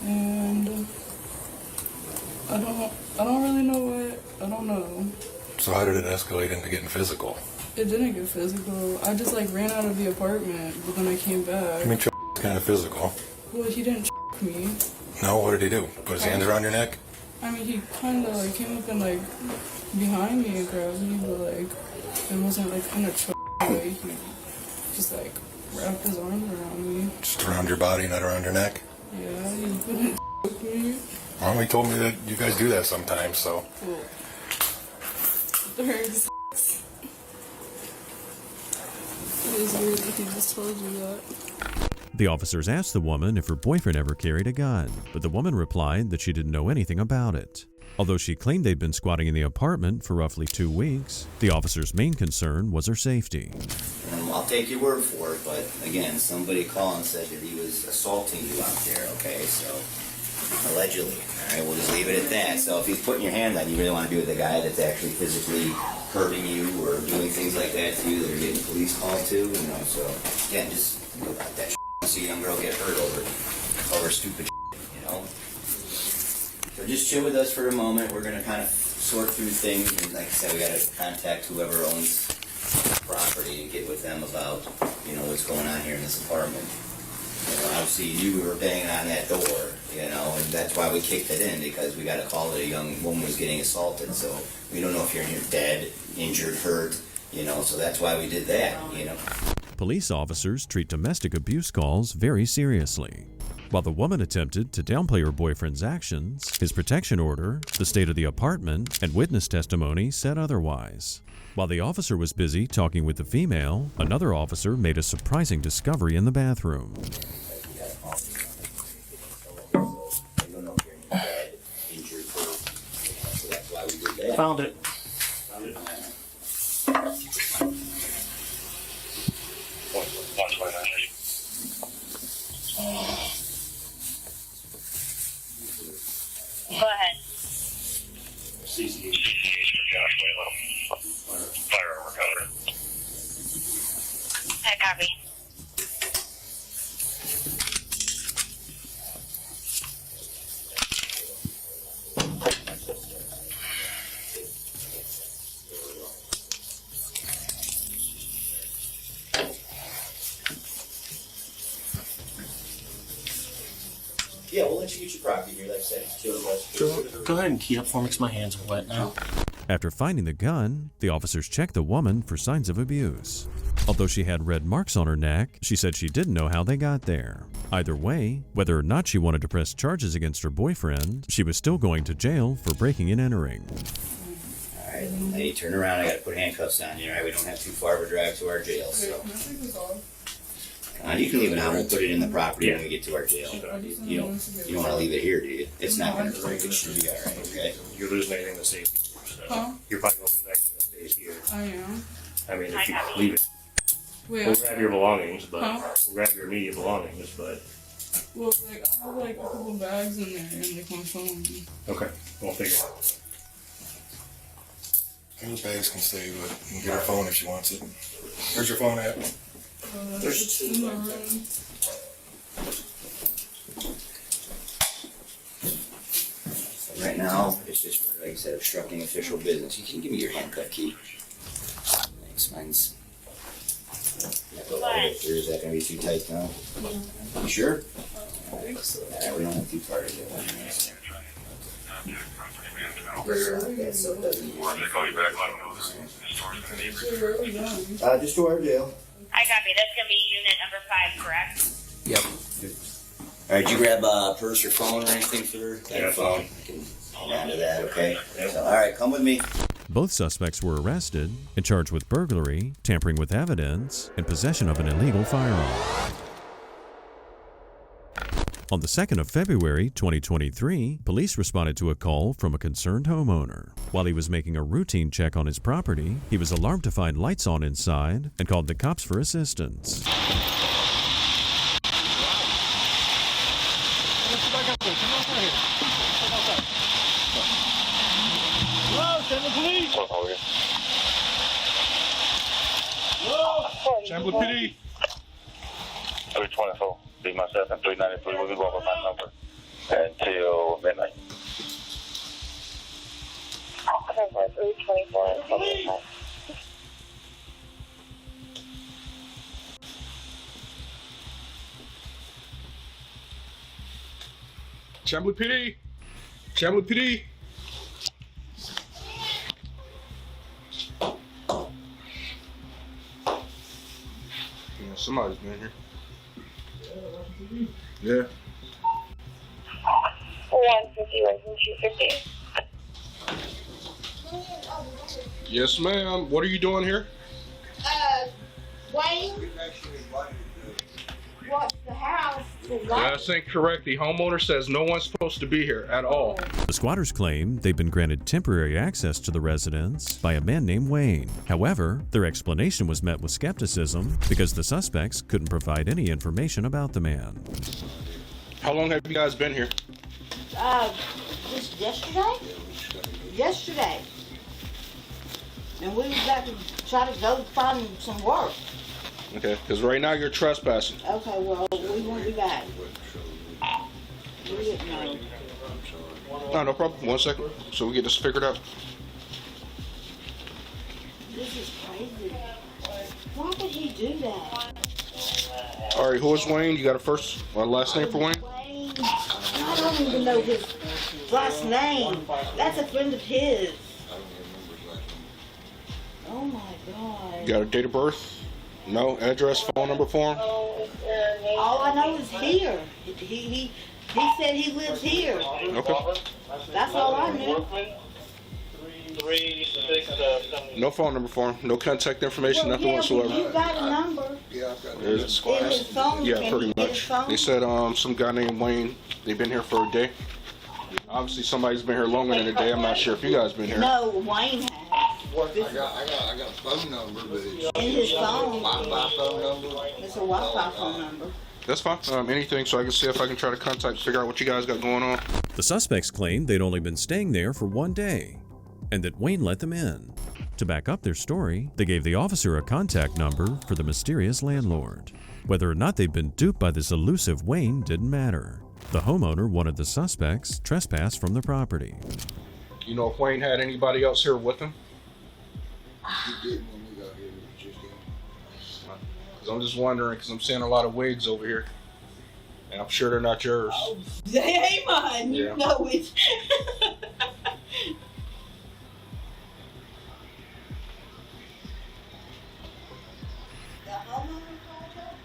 and I don't really know what. I don't know. So how did it escalate into getting physical? It didn't get physical. I just like ran out of the apartment, but then I came back. I mean, kind of physical. Well, he didn't me. No, what did he do? Put his hands around your neck? I mean, he kind of like came up and like behind me and grabbed me, but like it wasn't like in a way. He just like wrapped his arms around me. Just around your body, not around your neck? Yeah, he couldn't me. Well, he told me that you guys do that sometimes, so. Well, there's it is weird that he just told you that. The officers asked the woman if her boyfriend ever carried a gun, but the woman replied that she didn't know anything about it. Although she claimed they'd been squatting in the apartment for roughly 2 weeks, the officer's main concern was her safety. I'll take your word for it, but again, somebody called and said that he was assaulting you out there, okay? So, allegedly. All right, we'll just leave it at that. So if he's putting your hand on you, really want to be with a guy that's actually physically hurting you or doing things like that to you that are getting police called to, you know, so, again, just go about that shit. See a young girl get hurt over stupid shit, you know? So just chill with us for a moment. We're going to kind of sort through things. And like I said, we got to contact whoever owns the property and get with them about, you know, what's going on here in this apartment. You know, obviously, you were banging on that door, you know, and that's why we kicked it in, because we got a call that a young woman was getting assaulted. So we don't know if you're dead, injured, hurt, you know, so that's why we did that, you know. Police officers treat domestic abuse calls very seriously. While the woman attempted to downplay her boyfriend's actions, his protection order, the state of the apartment, and witness testimony said otherwise. While the officer was busy talking with the female, another officer made a surprising discovery in the bathroom. Found it. Go ahead. Firearm recovered. I copy. Yeah, we'll let you get your property here, like I said. Go ahead and key up for me because my hands are wet now. After finding the gun, the officers checked the woman for signs of abuse. Although she had red marks on her neck, she said she didn't know how they got there. Either way, whether or not she wanted to press charges against her boyfriend, she was still going to jail for breaking and entering. All right, lady, turn around. I got to put handcuffs on you. All right, we don't have too far of a drive to our jail, so. You can leave it out. We'll put it in the property when we get to our jail. You don't want to leave it here, do you? It's not going to break. It should be all right. Okay. You're losing anything to safety. So you're probably going to lose anything that stays here. I am. I mean, if you leave it, we'll grab your belongings, but we'll grab your immediate belongings, but. Well, like, I have like a couple bags in there and like my phone. Okay, we'll figure it out. Those bags can stay, but you can get her phone if she wants it. Where's your phone at? There's two. So right now, it's just, like I said, obstructing official business. You can give me your handcuff key. Thanks, mine's. Is that going to be too tight now? You sure? Alright, we don't have too far to go. Just to our jail. I copy. That's going to be unit number 5, correct? Yep. Alright, did you grab a purse or phone or anything for her? Yeah, phone. I can hold on to that, okay? So, alright, come with me. Both suspects were arrested and charged with burglary, tampering with evidence, and possession of an illegal firearm. On the 2nd of February 2023, police responded to a call from a concerned homeowner. While he was making a routine check on his property, he was alarmed to find lights on inside and called the cops for assistance. Chamberlain PD. 324. Be myself and 393. We'll be going with my number until midnight. 324. Chamberlain PD. Chamberlain PD. Yeah, somebody's been here. Yeah. 150 and 250. Yes, ma'am. What are you doing here? Wayne. What's the house? That's incorrect. The homeowner says no one's supposed to be here at all. The squatters claim they've been granted temporary access to the residence by a man named Wayne. However, their explanation was met with skepticism because the suspects couldn't provide any information about the man. How long have you guys been here? Just yesterday? Yesterday. And we was about to try to go find some work. Okay, because right now you're trespassing. Okay, well, we won't be back. We didn't know. No problem. 1 second. So we get this figured out. This is crazy. Why would he do that? All right, who is Wayne? You got a first or last name for Wayne? Wayne. I don't even know his last name. That's a friend of his. Oh my God. You got a date of birth? No address, phone number for him? All I know is here. He said he lives here. Okay. That's all I knew. No phone number for him. No contact information, Well, nothing yeah, whatsoever. but you got a number. Yeah, I've got In his phone. Yeah, Can pretty you get his much. phone? They said some guy named Wayne. They've been here for a day. Obviously, somebody's been here longer than a day. I'm not sure if you guys been here. No, Wayne has. I got a phone number, but it's In his phone. Wi-Fi phone number. It's a Wi-Fi phone number. That's fine. Anything, so I can see if I can try to contact, figure out what you guys got going on. The suspects claimed they'd only been staying there for 1 day and that Wayne let them in. To back up their story, they gave the officer a contact number for the mysterious landlord. Whether or not they'd been duped by this elusive Wayne didn't matter. The homeowner wanted the suspects trespassed from the property. You know if Wayne had anybody else here with him? He didn't when we got here. It was just him. Because I'm just wondering, because I'm seeing a lot of wigs over here. And I'm sure they're not yours. They ain't mine. You Yeah. know it.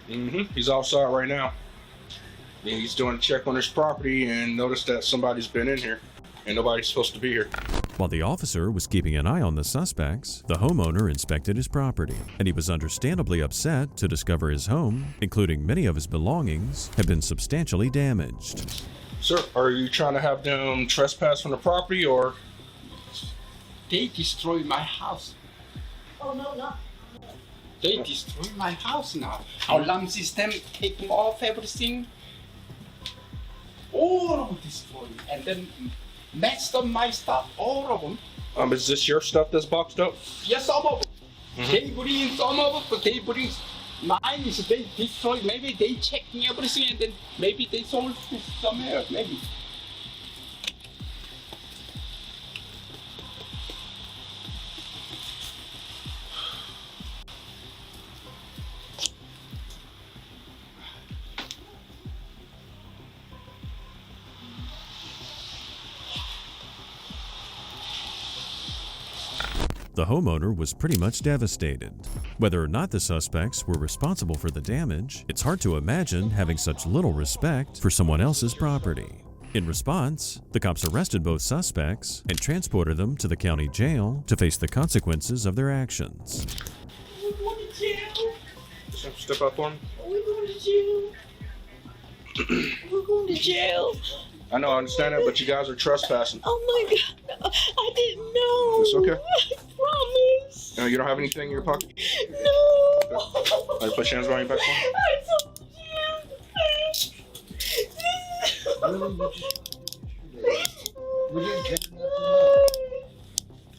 He's outside right now. Yeah, he's doing a check on his property and noticed that somebody's been in here and nobody's supposed to be here. While the officer was keeping an eye on the suspects, the homeowner inspected his property, and he was understandably upset to discover his home, including many of his belongings, had been substantially damaged. Sir, are you trying to have them trespass from the property, or? They destroyed my house. Oh, no. They destroyed my house now. Alarm system taking off everything. All of destroyed. And then messed up my stuff, all of them. Is this your stuff that's boxed up? Yes, some of them. They bring some of them, but they bring mine is they destroyed. Maybe they checking everything and then maybe they sold to somewhere else, maybe. The homeowner was pretty much devastated. Whether or not the suspects were responsible for the damage, it's hard to imagine having such little respect for someone else's property. In response, the cops arrested both suspects and transported them to the county jail to face the consequences of their actions. We're going to jail. Step up on him. We're going to jail. We're going to jail. I know, I understand that, but you guys are trespassing. Oh my God, I didn't know. It's okay. I promise. You don't have anything in your pocket? No. Okay. Put your hands behind your back. I told We didn't take nothing.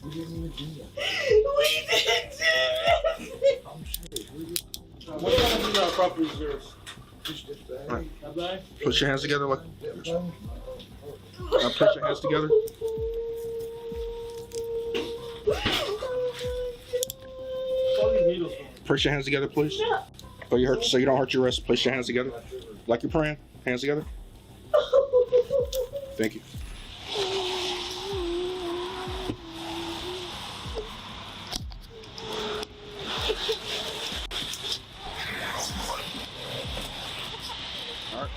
We didn't even do that. We didn't do I'm serious. We didn't. What kind of property is yours? Just this bag. Right. Put your hands together. Look. Put your hands together. Place your hands together, please. So you don't hurt your wrist. Place your hands together, like you're praying. Hands together. Thank you. All right.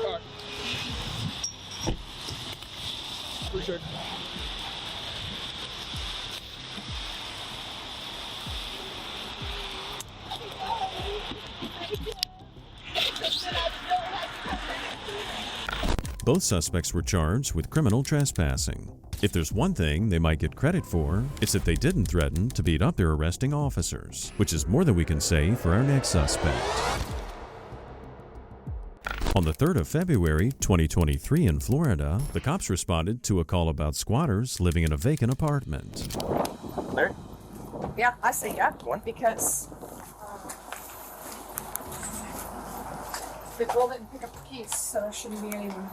All right. Appreciate it. Both suspects were charged with criminal trespassing. If there's one thing they might get credit for, it's that they didn't threaten to beat up their arresting officers, which is more than we can say for our next suspect. On the 3rd of February, 2023 in Florida, the cops responded to a call about squatters living in a vacant apartment. There? Yeah, I see ya. Because the girl didn't pick up the keys, so there shouldn't be anyone.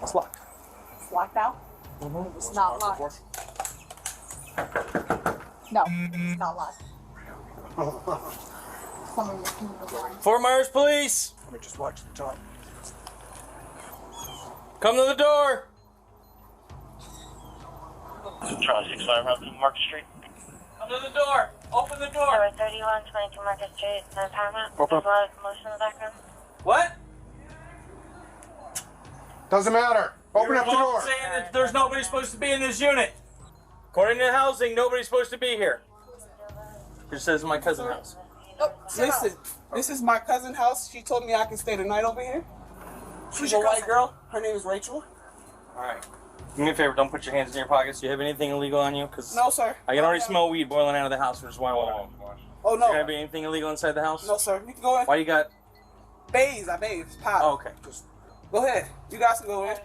It's locked. It's locked out? Mm-hmm. It's not locked. No, it's not locked. Fort Myers Police! Let me just watch the top. Come to the door! Charlie 65 Market Street. Come to the door! Open the door! Number 31, 22 Market Street, Paramount. There's a lot of commotion in the background. What? Doesn't matter. Open up the door. Saying that there's nobody supposed to be in this unit. According to housing, nobody's supposed to be here. It says my cousin's house. Oh, listen, this is my cousin's house. She told me I can stay the night over here. She's a white girl. Her name is Rachel. Alright. Do me a favor, don't put your hands in your pockets. Do you have anything illegal on you? Cause No, sir. I can already smell weed boiling out of the house, which is why I want to. Oh, no. Is there gonna be anything illegal inside the house? No, sir. You can go in. Why you got... Bathe. I bathe. It's pot. Oh, okay. Go ahead. You guys can go in.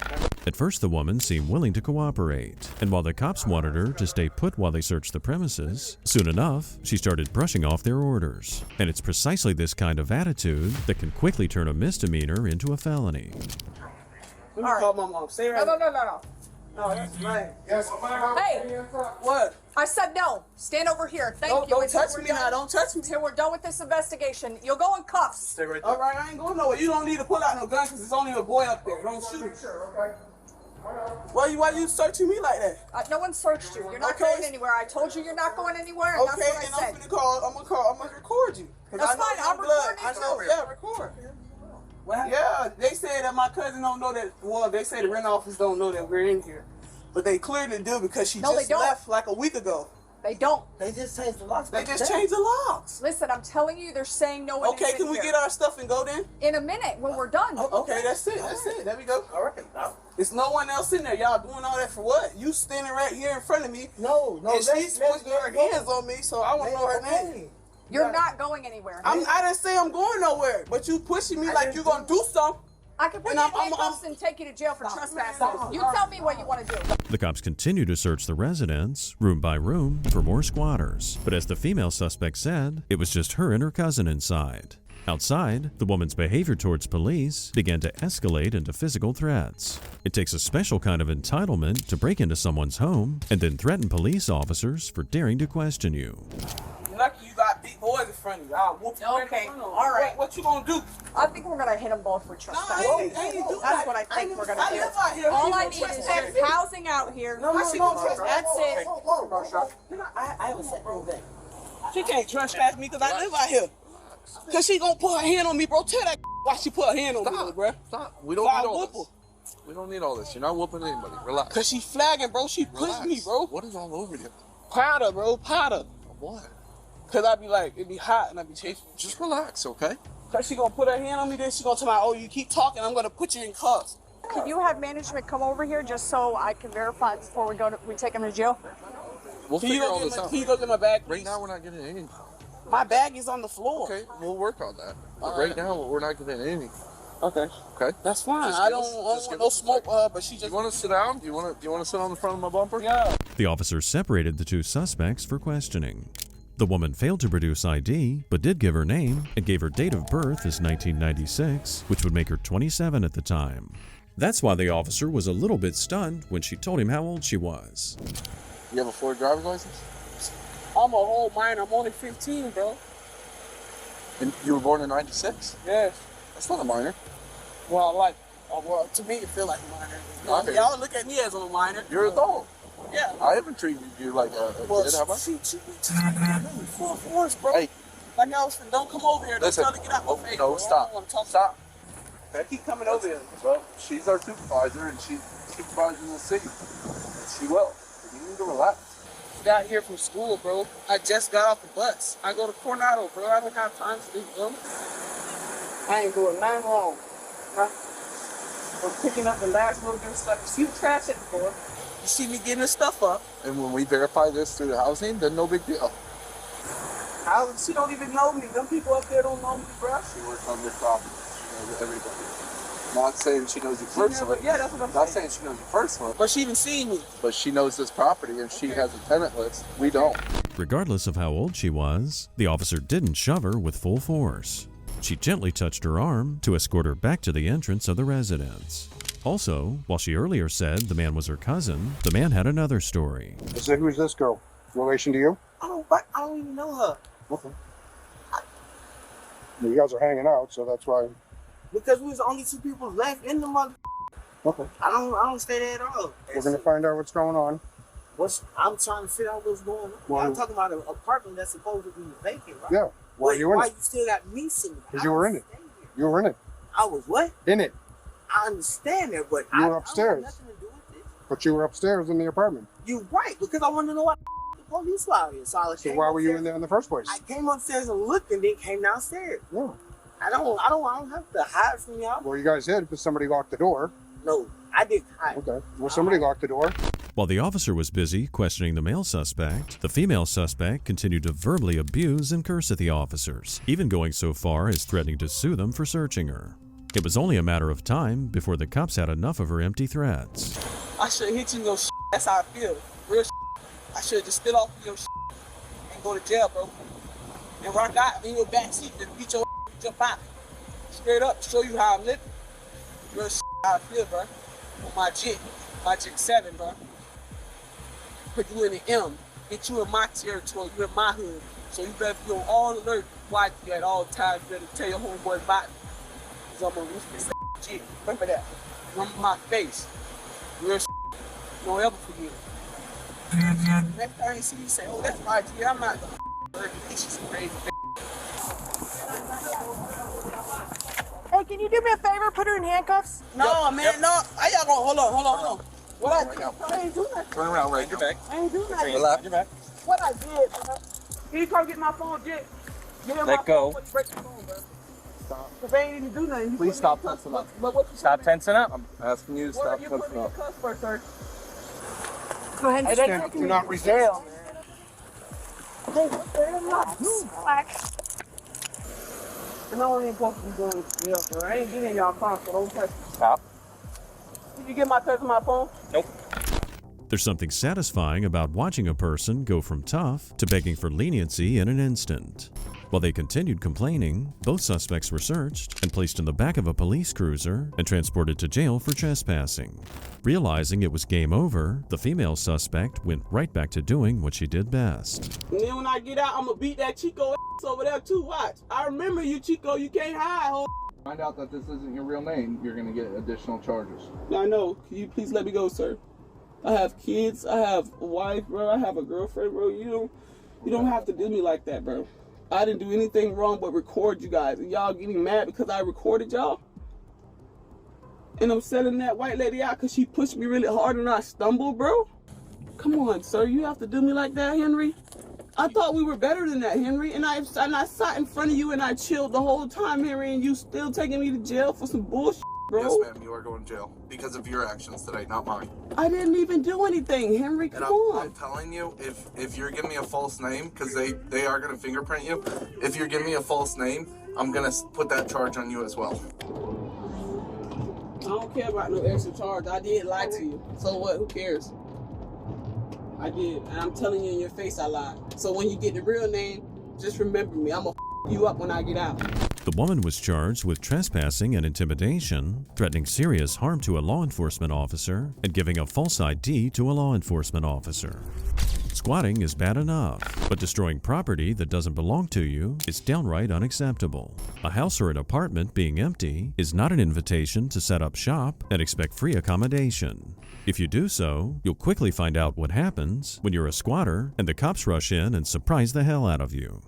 At first, the woman seemed willing to cooperate, and while the cops wanted her to stay put while they searched the premises, soon enough, she started brushing off their orders. And it's precisely this kind of attitude that can quickly turn a misdemeanor into a felony. Let me call my mom. Stay right. No. No, that's right. Yes, Hey! What? I said no. Stand over here. Thank you. Don't Until touch we're me done- now. Don't touch me. Until we're done with this investigation. You'll go in cuffs. Stay right there. All right, I ain't going nowhere. You don't need to pull out no gun because there's only a boy up there. Don't shoot. Sure, okay. Why you searching me like that? No one searched you. You're not Okay. going anywhere. I told you you're not going anywhere, and Okay, that's and what I I'm said. gonna record you. That's I know fine, young I'm blood. recording I know, too. yeah, record. Yeah, they said that my cousin don't know that. Well, they say the rent office don't know that we're in here, but they clearly do because she just left like a week ago. They don't. They just changed the locks. They just changed the locks. Listen, I'm telling you, they're saying no one Okay, is in can we here. get our stuff and go then? In a minute, when we're done. Okay, that's it. That's it. There we go. All right. There's no one else in there. Y'all doing all that for what? You standing right here in front of me. No. And she's putting her hands on me, so I want to know her name. You're not going anywhere. I didn't say I'm going nowhere, but you pushing me like you're gonna do something. I can put you in handcuffs and take you to jail for trespassing. You tell me what you want to do. The cops continue to search the residence, room by room, for more squatters. But as the female suspect said, it was just her and her cousin inside. Outside, the woman's behavior towards police began to escalate into physical threats. It takes a special kind of entitlement to break into someone's home and then threaten police officers for daring to question you. Lucky you got big boys in front of you. I'll whoop you. Okay, all right. What you gonna do? I think we're gonna hit them both for trespassing. I ain't do That's that. what I think we're gonna I do. live out here. All I need is there's housing out here. That's it. I haven't said anything. She can't trespass me because I live out here. Because she gonna put her hand on me, bro. Tell that why she put her hand on me, bro. Stop. We don't need all this. We don't need all this. You're not whooping anybody. Relax. Because she flagging, bro. She pushed me, bro. What is all over you? Powder, bro. Powder. What? Because I be like, it be hot and I be chasing. Just relax, okay? Because she gonna put her hand on me, then she gonna tell me, oh, you keep talking, I'm gonna put you in cuffs. Can you have management come over here just so I can verify before we take him to jail? We'll Can you figure go all get this my- out. Can you go get my bag, Right please? now, we're not getting anything. My bag is on the floor. Okay, we'll work on that. But All right right. now, we're not getting anything. Okay. Okay. That's fine. Just I give don't us- just want give no us a smoke, second. but she just. You want to sit down? Do you want to sit on the front of my bumper? Yeah. The officers separated the two suspects for questioning. The woman failed to produce ID, but did give her name and gave her date of birth as 1996, which would make her 27 at the time. That's why the officer was a little bit stunned when she told him how old she was. You have a Florida driver's license? I'm a whole minor. I'm only 15, bro. And you were born in 96? Yes. That's not a minor. Well, well, to me, it feel like a minor. Okay. Y'all look at me as a minor. You're an adult. Yeah. I haven't treated you like a Well, kid, have I? she full force, bro. Hey. Like I was, don't come over here. Don't Listen. tell her to get out my face. No, bro. I stop. don't want to talk. Stop. I keep coming over here. Well, she's our supervisor, and she's supervising the city. And she will. So you need to relax. Got here from school, bro. I just got off the bus. I go to Coronado, bro. I don't have time for this, bro. I ain't doing nothing wrong. Huh? I'm picking up the last little bit of stuff. You see the trash at the door. You see me getting the stuff up. And when we verify this through the housing, then no big deal. She don't even know me. Them people up there don't know me, bro. She works on this property. She knows everybody. Not saying she knows you personally. Yeah, that's what I'm Not saying. saying she knows you personally. But she even seen me. But she knows this property, and she has a tenant list. We don't. Regardless of how old she was, the officer didn't shove her with full force. She gently touched her arm to escort her back to the entrance of the residence. Also, while she earlier said the man was her cousin, the man had another story. I said, who's this girl? Relation to you? I don't even know her. Okay. Well, you guys are hanging out, so that's why. Because we was the only two people left in the mother. Okay. I don't stay there at all. We're gonna find out what's going on. I'm trying to figure out what's going on. Well, I'm talking about an apartment that's supposed to be vacant, right? Yeah. Why are you in Why it? you still got me sitting? Because you were in it. You were in it. I was what? In it. I understand that, but You were I don't upstairs. have nothing to do with it. But you were upstairs in the apartment. You right, because I want to know why the police were out here. So I So why were you in there in the first place? I came upstairs and looked, and then came downstairs. Yeah. I don't have to hide from y'all. Well, you guys hid because somebody locked the door. No, I didn't hide. Okay. Well, somebody locked the door. While the officer was busy questioning the male suspect, the female suspect continued to verbally abuse and curse at the officers, even going so far as threatening to sue them for searching her. It was only a matter of time before the cops had enough of her empty threats. I should have hit you in your shit. That's how I feel. Real shit. I should have just stood off your shit and go to jail, bro. And rock out in your back seat and beat your jump out. Straight up, show you how I'm living. Real shit, how I feel, bro. With my jig 7, bro. Put you in the M. Get you in my territory, you in my hood. So you better be on all alert. Watch you at all times. You better tell your homeboy about me. Cause I'm gonna roof this jig. Remember that. Remember my face. Real don't ever forget. Next time you see me say, oh, that's my G, I'm not gonna this is crazy. Hey, can you do me a favor? Put her in handcuffs? No, man, no. How y'all gonna hold on. What I ain't do nothing. Turn around, right? Your back. I ain't do nothing. Relax. Your back. What I did, bro. Can you come get my phone, Jit? Let go. Break the phone, bro. Stop. Cause they ain't even do nothing. Please stop tensing up. Stop tensing up. I'm asking you to stop You put tensing me in up. cuss first, sir. Go ahead and Hey, stand up. they Do not resist. Hey, what the hell? Relax. And I ain't supposed to be going to jail, bro. I ain't getting in y'all car, so don't touch me. Stop. Did you get my touch on my phone? Nope. There's something satisfying about watching a person go from tough to begging for leniency in an instant. While they continued complaining, both suspects were searched and placed in the back of a police cruiser and transported to jail for trespassing. Realizing it was game over, the female suspect went right back to doing what she did best. And then when I get out, I'm gonna beat that Chico ass over there too. Watch. I remember you, Chico. You can't hide, ho. Find out that this isn't your real name, you're gonna get additional charges. I know. Can you please let me go, sir? I have kids. I have a wife, bro. I have a girlfriend, bro. You don't have to do me like that, bro. I didn't do anything wrong but record you guys. And y'all getting mad because I recorded y'all? And I'm selling that white lady out because she pushed me really hard and I stumbled, bro? Come on, sir. You have to do me like that, Henry? I thought we were better than that, Henry. And I sat in front of you and I chilled the whole time, Henry, and you still taking me to jail for some bullshit, bro? Yes, ma'am, you are going to jail because of your actions today, not mine. I didn't even do anything, Henry. Come on. I'm telling you, if you're giving me a false name, because they are going to fingerprint you, if you're giving me a false name, I'm going to put that charge on you as well. I don't care about no extra charge. I did lie to you. So what? Who cares? I did. And I'm telling you in your face I lied. So when you get the real name, just remember me. I'm going to you up when I get out. The woman was charged with trespassing and intimidation, threatening serious harm to a law enforcement officer, and giving a false ID to a law enforcement officer. Squatting is bad enough, but destroying property that doesn't belong to you is downright unacceptable. A house or an apartment being empty is not an invitation to set up shop and expect free accommodation. If you do so, you'll quickly find out what happens when you're a squatter and the cops rush in and surprise the hell out of you.